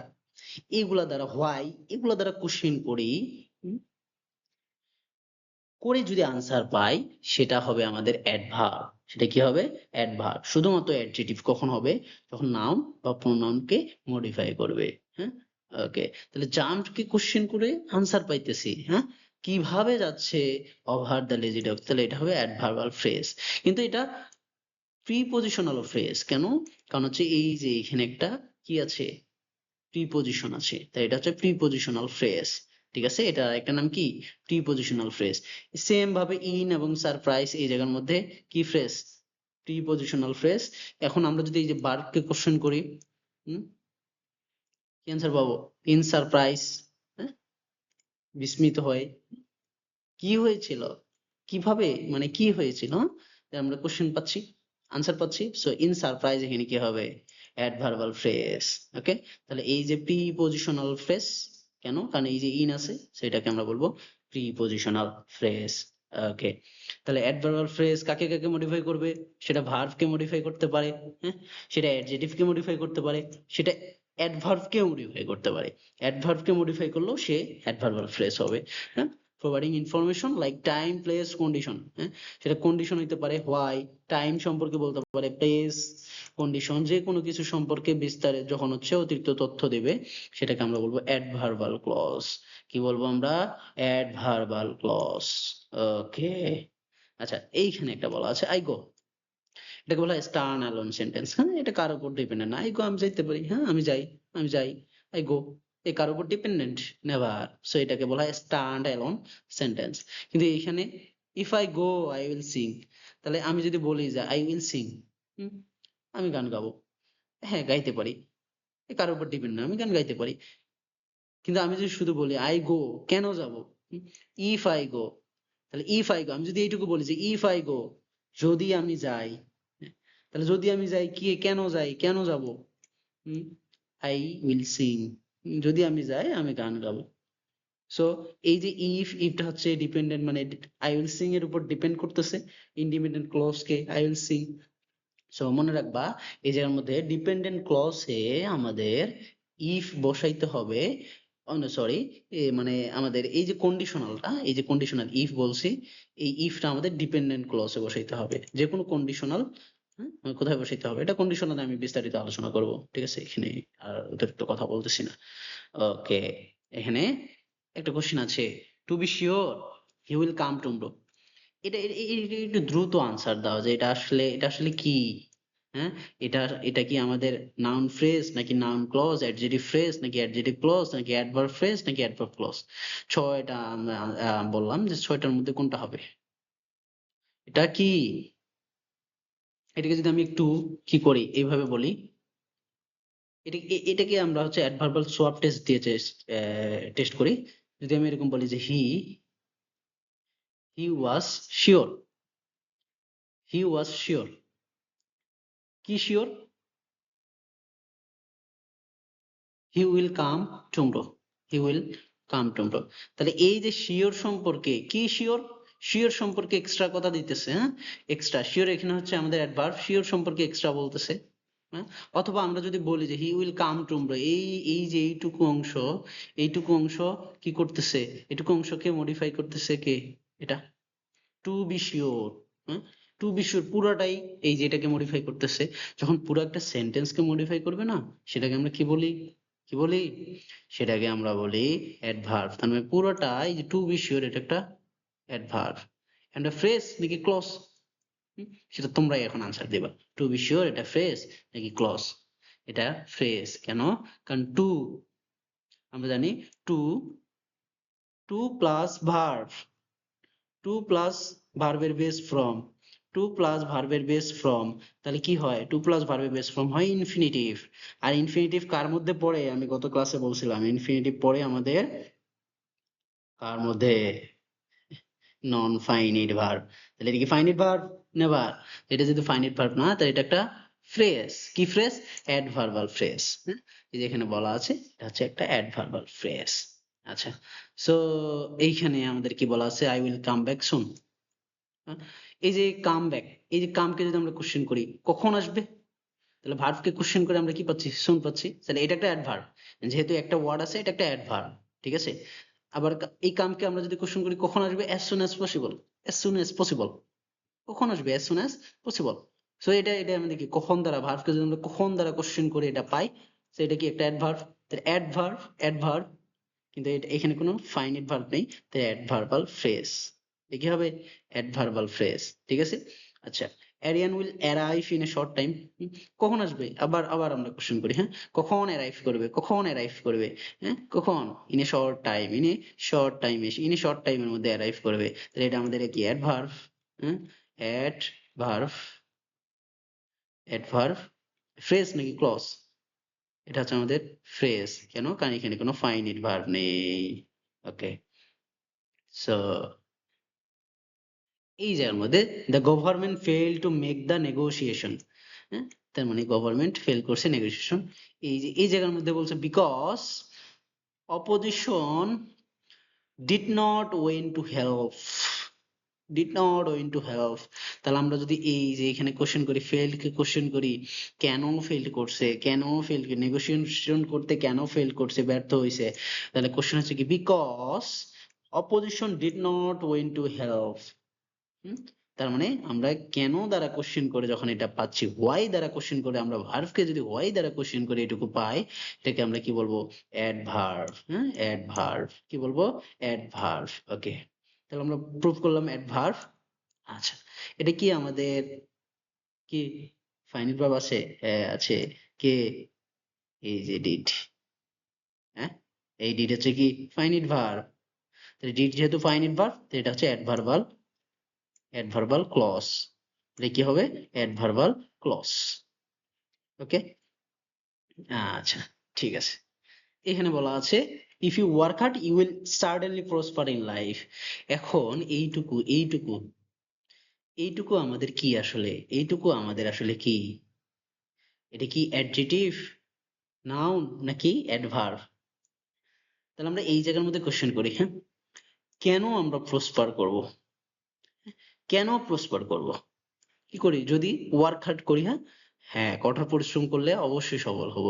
এগুলা দ্বারা, হোয়াই, এগুলা দ্বারা কোশ্চেন করি, করে যদি আনসার পাই, সেটা হবে আমাদের অ্যাডভার্ব। সেটা কি হবে? অ্যাডভার্ব। শুধুমাত্র অ্যাডজেক্টিভ কখন হবে? যখন নাউন বা প্রোনাউনকে মডিফাই করবে, হ্যাঁ? ওকে, তাহলে জাম্প কে কোশ্চেন করে আনসার পাইতেছি, হ্যাঁ, কিভাবে যাচ্ছে ওভার দ্য লেজি ডগ, তাহলে এটা হবে অ্যাডভার্বাল ফ্রেজ। কিন্তু এটা প্রিপজিশনাল ফ্রেজ। কেন? কারণ হচ্ছে এই যে এখানে একটা কি আছে, প্রিপজিশন আছে, তাই এটা হচ্ছে প্রিপজিশনাল ফ্রেজ। ঠিক আছে, এটা একটা নাম কি? Prepositional phrase. সেম ভাবে ইন এবং সারপ্রাইজ এই জায়গার মধ্যে কি ফ্রেজ? Prepositional phrase. এখন আমরা যদি এই যে ভার্বকে কোশ্চেন করি, কি অ্যান্সার পাবো? ইন সারপ্রাইজ, বিস্মিত হয়ে, কি হয়েছিল, কিভাবে, মানে কি হয়েছিল, আমরা কোশ্চেন পাচ্ছি, আনসার পাচ্ছি। সো ইন সারপ্রাইজ এখানে কি হবে? Adverbial phrase. ওকে, তাহলে এই যে প্রিপজিশনাল ফ্রেজ, কেন? কারণ এই যে ইন আছে, সেটাকে আমরা বলবো প্রিপজিশনাল ফ্রেজ। ওকে, তাহলে অ্যাডভার্বাল ফ্রেজ কাকে কাকে মডিফাই করবে? সেটা ভার্বকে মডিফাই করতে পারে, হ্যাঁ, সেটা অ্যাডজেক্টিভকে মডিফাই করতে পারে, সেটা অ্যাডভার্বকে মডিফাই করতে পারে। অ্যাডভার্বকে মডিফাই করলেও সে অ্যাডভার্বাল ফ্রেজ হবে। হ্যাঁ, providing information like time, place, condition. হ্যাঁ, সেটা কন্ডিশন হইতে পারে, হোয়াই, টাইম সম্পর্কে বলতে পারে, প্লেস, কন্ডিশন, যে কোনো কিছু সম্পর্কে বিস্তারে যখন হচ্ছে অতিরিক্ত তথ্য দিবে, সেটাকে আমরা বলবো অ্যাডভার্বাল ক্লজ। কি বলবো আমরা? Adverbial clause. ওকে, আচ্ছা, এইখানে একটা বলা আছে আই গো, এটাকে বলা হয় স্ট্যান্ড অ্যালোন সেন্টেন্স। হ্যাঁ, এটা কারোর উপর ডিপেন্ডেন্ট না। আই গো, আমি যাইতে পারি, হ্যাঁ আমি যাই, আমি যাই, আই গো, এ কারোর উপর ডিপেন্ডেন্ট? নেভার। সো এটাকে বলা হয় স্ট্যান্ড অ্যালোন সেন্টেন্স। কিন্তু এইখানে if I go I will Singh, তাহলে আমি যদি বলি যে আই উইল সিং, আমি গান গাবো, হ্যাঁ গাইতে পারি, এ কারোর উপর ডিপেন্ড না, আমি গান গাইতে পারি। কিন্তু আমি যদি শুধু বলি আই গো, কেন যাব? ইফ আই গো, তাহলে ইফ আই গো, আমি যদি এইটুকু বলি যে ইফ আই গো, যদি আমি যাই, তাহলে যদি আমি যাই, কি, কেন যাই, কেন যাব? আই উইল সিং, যদি আমি যাই আমি গান গাবো। সো এই যে ইফটা হচ্ছে ডিপেন্ডেন্ট, মানে আই উইল সিং এর উপর ডিপেন্ড করতেছে ইন্ডিপেন্ডেন্ট ক্লজ কে, আই উইল সিং। সো মনে রাখবা, এই জায়গার মধ্যে ডিপেন্ডেন্ট ক্লজে আমাদের ইফ বসাইতে হবে। সরি, মানে আমাদের এই যে কন্ডিশনালটা, এই যে কন্ডিশনাল ইফ বলছি, এই ইফটা আমাদের ডিপেন্ডেন্ট ক্লজে বসাইতে হবে। যে কোনো কন্ডিশনাল কোথায় বসাইতে হবে, এটা কন্ডিশনাল আমি বিস্তারিত আলোচনা করব, ঠিক আছে? এখানে আর অতিরিক্ত কথা বলতেছি না। ওকে, এখানে একটা কোশ্চেন আছে, to be sure he will come tomorrow. এটা একটু দ্রুত আনসার দাও যে এটা আসলে কি? হ্যাঁ, এটা এটা কি আমাদের নাউন ফ্রেজ, নাকি নাউন ক্লজ, অ্যাডজেক্টিভ ফ্রেজ, নাকি অ্যাডজেক্টিভ ক্লজ, নাকি অ্যাডভার্ব ফ্রেজ, নাকি অ্যাডভার্ব ক্লজ? ছয়টা আমরা বললাম যে ছয়টার মধ্যে কোনটা হবে? এটা কি? এটাকে যদি আমি একটু কি করি, এইভাবে বলি, এটাকে আমরা হচ্ছে অ্যাডভার্বাল সোয়াপ টেস্ট দিয়ে টেস্ট করি। যদি আমি এরকম বলি যে he was sure, he was sure, কি sure? He will come tomorrow, he will come tomorrow. তাহলে এই যে শিওর সম্পর্কে, কি শিওর? শিওর সম্পর্কে এক্সট্রা কথা দিতেছে, হ্যাঁ, এক্সট্রা শিওর এখানে হচ্ছে আমাদের অ্যাডভার্ব, শিওর সম্পর্কে এক্সট্রা বলতেছে। হ্যাঁ, অথবা আমরা যদি বলি যে হি উইল কাম টুমরো, এই এই যে এইটুকু অংশ, এইটুকু অংশ কি করতেছে? এটুকু অংশকে মডিফাই করতেছে কে? এটা টু বি শিওর। হ্যাঁ, টু বি শিওর পুরাটাই এই যে এটাকে মডিফাই করতেছে। যখন পুরো একটা সেন্টেন্সকে মডিফাই করবে না, সেটাকে আমরা কি বলি? কি বলি? সেটাকে আমরা বলি অ্যাডভার্ব। তার মানে পুরোটাই যে টু বি শিওর, এটা একটা অ্যাডভার্ব। একটা ফ্রেজ নাকি ক্লজ? সেটা তোমরাই এখন আনসার দিবা। টু বি শিওর এটা ফ্রেজ নাকি ক্লজ? এটা ফ্রেজ। কেন? কারণ টু, আমরা জানি to, to plus verb, to plus ভার্বের বেস ফ্রম, টু প্লাস ভার্বের বেস ফ্রম, তাহলে কি হয়? টু প্লাস ভার্বের বেস ফ্রম হয় ইনফিনিটিভ। আর ইনফিনিটিভ কার মধ্যে পড়ে? আমি গত ক্লাসে বলছিলাম ইনফিনিটিভ পড়ে আমাদের কার মধ্যে? নন ফাইনিট ভার্ব। তাহলে এটা কি ফাইনিট ভার্ব? নেভার। এটা যদি ফাইনিট ভার্ব না, তাহলে এটা একটা ফ্রেজ। কি ফ্রেজ? Adverbial phrase. এই যে এখানে বলা আছে, এটা হচ্ছে একটা অ্যাডভার্বাল ফ্রেজ। আচ্ছা, সো এইখানে আমাদের কি বলা আছে? I will come back soon. হ্যাঁ? এই যে কাম ব্যাক, এই যে কামকে যদি আমরা কোশ্চেন করি, কখন আসবে? তাহলে ভার্বকে কোশ্চেন করে আমরা কি পাচ্ছি? সুন পাচ্ছি। তাহলে এটা একটা অ্যাডভার্ব, যেহেতু একটা ওয়ার্ড আছে, এটা একটা অ্যাডভার্ব, ঠিক আছে? আবার এই কামকে আমরা যদি কোশ্চেন করি কখন আসবে, as soon as possible, as soon as possible, কখন আসবে? As soon as possible. So এটা আমাদের কি কখন দ্বারা, ভার্বকে যদি আমরা কখন দ্বারা কোশ্চেন করে এটা পাই, তো এটা কি একটা অ্যাডভার্ব। তাহলে অ্যাডভার্ব, অ্যাডভার্ব, কিন্তু এখানে কোনো ফাইনাইট ভার্ব নেই, তাই অ্যাডভার্বাল ফ্রেজ। কি হবে? অ্যাডভার্বাল ফ্রেজ, ঠিক আছে? আচ্ছা, Aryan will arrive in a short time. কখন আসবে? আবার আবার আমরা কোশ্চেন করি, হ্যাঁ, কখন অ্যারাইভ করবে, কখন অ্যারাইভ করবে? হ্যাঁ, কখন? In a short time, in a short time, in a short টাইমের মধ্যে অ্যারাইভ করবে। তাহলে এটা আমাদের কি অ্যাডভার্ব? হ্যাঁ, অ্যাডভার্ব, অ্যাডভার্ব, ফ্রেজ নাকি ক্লজ? এটা হচ্ছে আমাদের ফ্রেজ। কেন? কারণ এখানে কোনো ফাইনাইট ভার্ব নেই। ওকে, সো এই জায়গার মধ্যে the government fail to make the negotiation, হ্যাঁ, তার মানে গভর্নমেন্ট ফেল করছে নেগোসিয়েশন। এই যে এই জায়গার মধ্যে বলছে because opposition did not want to help, did not want to help. তাহলে আমরা যদি এই যে এখানে কোশ্চেন করি, ফেল কে কোশ্চেন করি, কেন ফেল করছে, কেন ফেল, নেগোসিয়েশন করতে কেন ফেল করছে, ব্যর্থ হয়েছে, তাহলে কোশ্চেন হচ্ছে কি because opposition did not want to help. হুম? তার মানে আমরা কেন দ্বারা কোশ্চেন করে যখন এটা পাচ্ছি, হোয়াই দ্বারা কোশ্চেন করে আমরা ভার্বকে যদি হোয়াই দ্বারা কোশ্চেন করে এটুকু পাই, এটাকে আমরা কি বলবো? অ্যাডভার্ব। হ্যাঁ, অ্যাডভার্ব কি বলবো? অ্যাডভার্ব। ওকে, তাহলে আমরা প্রুভ করলাম অ্যাডভার্ব। আচ্ছা, এটা কি আমাদের কি ফাইনাইট ভার্ব আছে? হ্যাঁ আছে। কে? এই যে ডিড। হ্যাঁ, এই ডিড হচ্ছে কি ফাইনাইট ভার্ব। তাহলে ডিড যেহেতু ফাইনাইট ভার্ব, এটা হচ্ছে অ্যাডভার্বাল, অ্যাডভার্বাল ক্লজ। এটা কি হবে? Adverbial clause. ওকে, আচ্ছা, ঠিক আছে। এখানে বলা আছে if you work hard you will certainly prosper in life. এখন এইটুকু আমাদের কি আসলে? এইটুকু আমাদের আসলে কি? এটা কি অ্যাডজেটিভ, নাউন নাকি অ্যাডভার্ব? তাহলে আমরা এই জায়গার মধ্যে কোশ্চেন করি, হ্যাঁ, কেন আমরা প্রসপার করব? কেন প্রসপার করব? কি করি যদি ওয়ার্ক হার্ড করি? হ্যাঁ, হ্যাঁ, কঠোর পরিশ্রম করলে অবশ্যই সফল হব,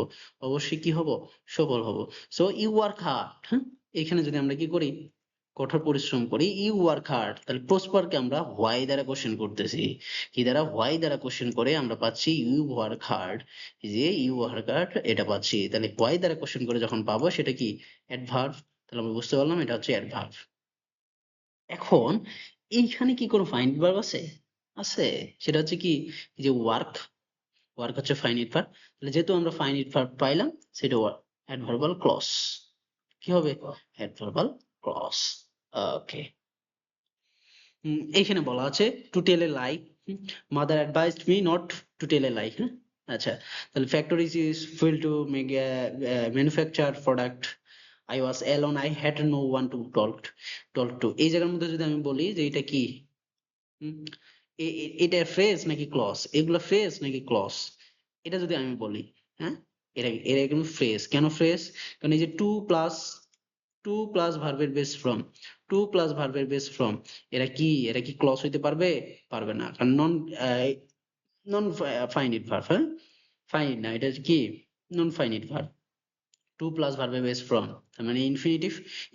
অবশ্যই কি হব? সফল হব। সো ইউ ওয়ার্ক হার্ড, হ্যাঁ, এখানে যদি আমরা কি করি? কঠোর পরিশ্রম করি, ইউ ওয়ার্ক হার্ড, তাহলে প্রসপারকে আমরা হোয়াই দ্বারা কোশ্চেন করতেছি। কি দ্বারা? হোয়াই দ্বারা কোশ্চেন করে আমরা পাচ্ছি ইউ ওয়ার্ক হার্ড। যে ইউ ওয়ার্ক হার্ড এটা পাচ্ছি, তাহলে হোয়াই দ্বারা কোশ্চেন করে যখন পাবো সেটা কি? অ্যাডভার্ব। তাহলে আমরা বুঝতে পারলাম এটা হচ্ছে অ্যাডভার্ব। এখন এইখানে কি কোনো ফাইনাইট ভার্ব আছে? আছে। সেটা হচ্ছে কি? এই যে ওয়ার্ক, ওয়ার্ক হচ্ছে ফাইনাইট ভার্ব। তাহলে যেহেতু আমরা ফাইনাইট ভার্ব পাইলাম, সেটা অ্যাডভার্বাল ক্লজ। কি হবে? Adverbial clause. ওকে, এইখানে বলা আছে to tell a lie, mother advised me not to tell a lie. হ্যাঁ, আচ্ছা, তাহলে factories is fill to make manufacture product, I was alone, I had no one to talk to. এই জায়গার মধ্যে যদি আমি বলি যে এটা কি, হুম, এটা ফ্রেজ নাকি ক্লজ? এগুলো ফ্রেজ নাকি ক্লজ? এটা যদি আমি বলি, হ্যাঁ, এটা এটা কিন্তু ফ্রেজ। কেন ফ্রেজ? কারণ এই যে টু প্লাস ভার্বের বেস ফ্রম, টু প্লাস ভার্বের বেস ফ্রম, এরা কি ক্লজ হইতে পারবে? পারবে না, কারণ নন নন ফাইনিট ভার্ব। হ্যাঁ, ফাইনিট না, এটা কি non finite verb. To plus ভার্বের বেস ফ্রম, তার মানে ইনফিনিটিভ।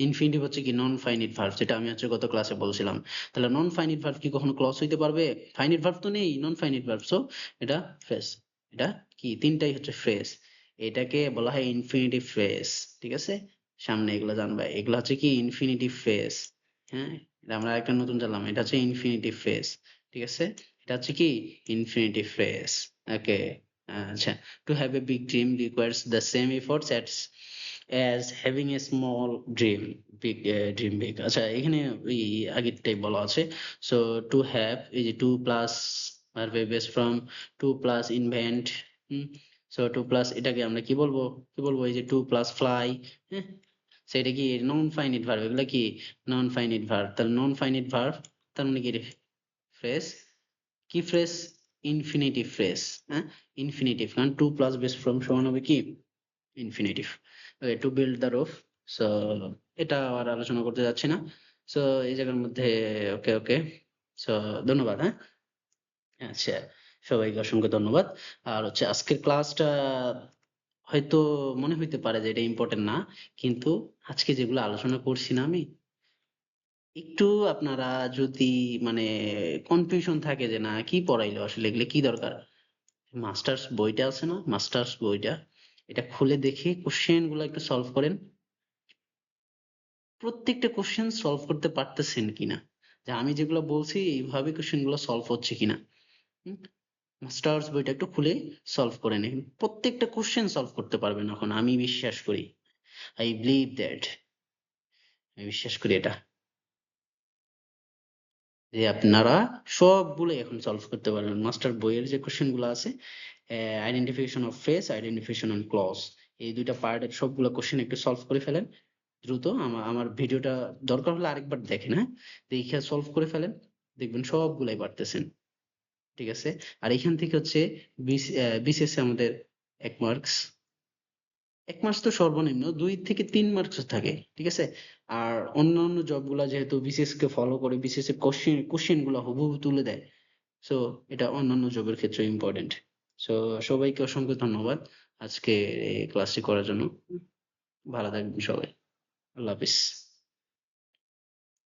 ইনফিনিটিভ হচ্ছে কি নন ফাইনিট ভার্ব, যেটা আমি হচ্ছে গত ক্লাসে বলছিলাম। তাহলে নন ফাইনিট ভার্ব কি কখনো ক্লজ হইতে পারবে? ফাইনিট ভার্ব তো নেই, নন ফাইনিট ভার্ব, সো এটা ফ্রেজ। এটা কি? তিনটাই হচ্ছে ফ্রেজ। এটাকে বলা হয় ইনফিনিটিভ ফ্রেজ। ঠিক আছে, সামনে এগুলো জানবা, এগুলো হচ্ছে কি ইনফিনিটিভ ফ্রেজ। হ্যাঁ, এটা আমরা একটা নতুন জানলাম, এটা হচ্ছে ইনফিনিটিভ ফ্রেজ। ঠিক আছে, এটা হচ্ছে কি ইনফিনিটিভ ফ্রেজ। ওকে, আচ্ছা, to have a big dream requires the same efforts as having a small dream, big dream big। আচ্ছা, এখানে এই আগেরটাই বলা আছে। সো টু হ্যাভ, এই যে to plus verb base form, to plus invent, so to plus এটাকে আমরা কি বলবো? কি বলবো? এই যে টু প্লাস ফ্লাই, হ্যাঁ, সেটা কি নন ফাইনিট ভার্ব? এগুলা কি নন ফাইনিট ভার্ব। তাহলে নন ফাইনিট ভার্ব, তার মানে কি ফ্রেজ। কি ফ্রেজ? Infinitive phrase. হ্যাঁ, ইনফিনিটিভ, কারণ টু প্লাস বেস ফ্রম সমান হবে কি infinitive. Okay, to build the roof. So এটা আর আলোচনা করতে যাচ্ছি না। সো এই জায়গার মধ্যে ওকে ওকে, সো ধন্যবাদ। হ্যাঁ, আচ্ছা, সবাইকে অসংখ্য ধন্যবাদ। আর হচ্ছে আজকের ক্লাসটা হয়তো মনে হইতে পারে যে এটা ইম্পর্টেন্ট না, কিন্তু আজকে যেগুলো আলোচনা করছি না আমি, একটু আপনারা যদি মানে কনফিউশন থাকে যে না কি পড়াইলো আসলে, এগুলো কি দরকার, মাস্টার্স বইটা আছে না, মাস্টার্স বইটা, এটা খুলে দেখে কোশ্চেন গুলো একটু সলভ করেন। প্রত্যেকটা কোশ্চেন সলভ করতে পারতেছেন কিনা, যে আমি যেগুলো বলছি এইভাবে কোশ্চেন গুলো সলভ হচ্ছে কিনা। মাস্টার্স বইটা একটু খুলে সলভ করে নিন, প্রত্যেকটা কোশ্চেন সলভ করতে পারবেন এখন, আমি বিশ্বাস করি, আই বিলিভ দ্যাট, আমি বিশ্বাস করি এটা। যে আপনারা সবগুলো এখন সলভ করতে পারবেন মাস্টার বইয়ের যে কোশ্চেন গুলো আছে, identification of phrase, identification on clause, এই দুইটা পার্টের সবগুলো কোশ্চেন একটু সলভ করে ফেলেন দ্রুত। আমার ভিডিওটা দরকার হলে আরেকবার দেখেন, হ্যাঁ, দেখে সলভ করে ফেলেন, দেখবেন সবগুলাই পারতেছেন। ঠিক আছে? আর এখান থেকে হচ্ছে বিসিএস আমাদের 1 মার্কস, 1 মাস তো সর্বনিম্ন 2 থেকে 3 মার্কস থাকে। ঠিক আছে? আর অন্যান্য জব গুলা যেহেতু বিসিএস কে ফলো করে, বিসিএস এর কোশ্চেন গুলা হুবহু তুলে দেয়, সো এটা অন্যান্য জবের ক্ষেত্রে ইম্পর্টেন্ট। সো সবাইকে অসংখ্য ধন্যবাদ আজকে এই ক্লাসটি করার জন্য। ভালো থাকবেন সবাই। আল্লাহ হাফিজ।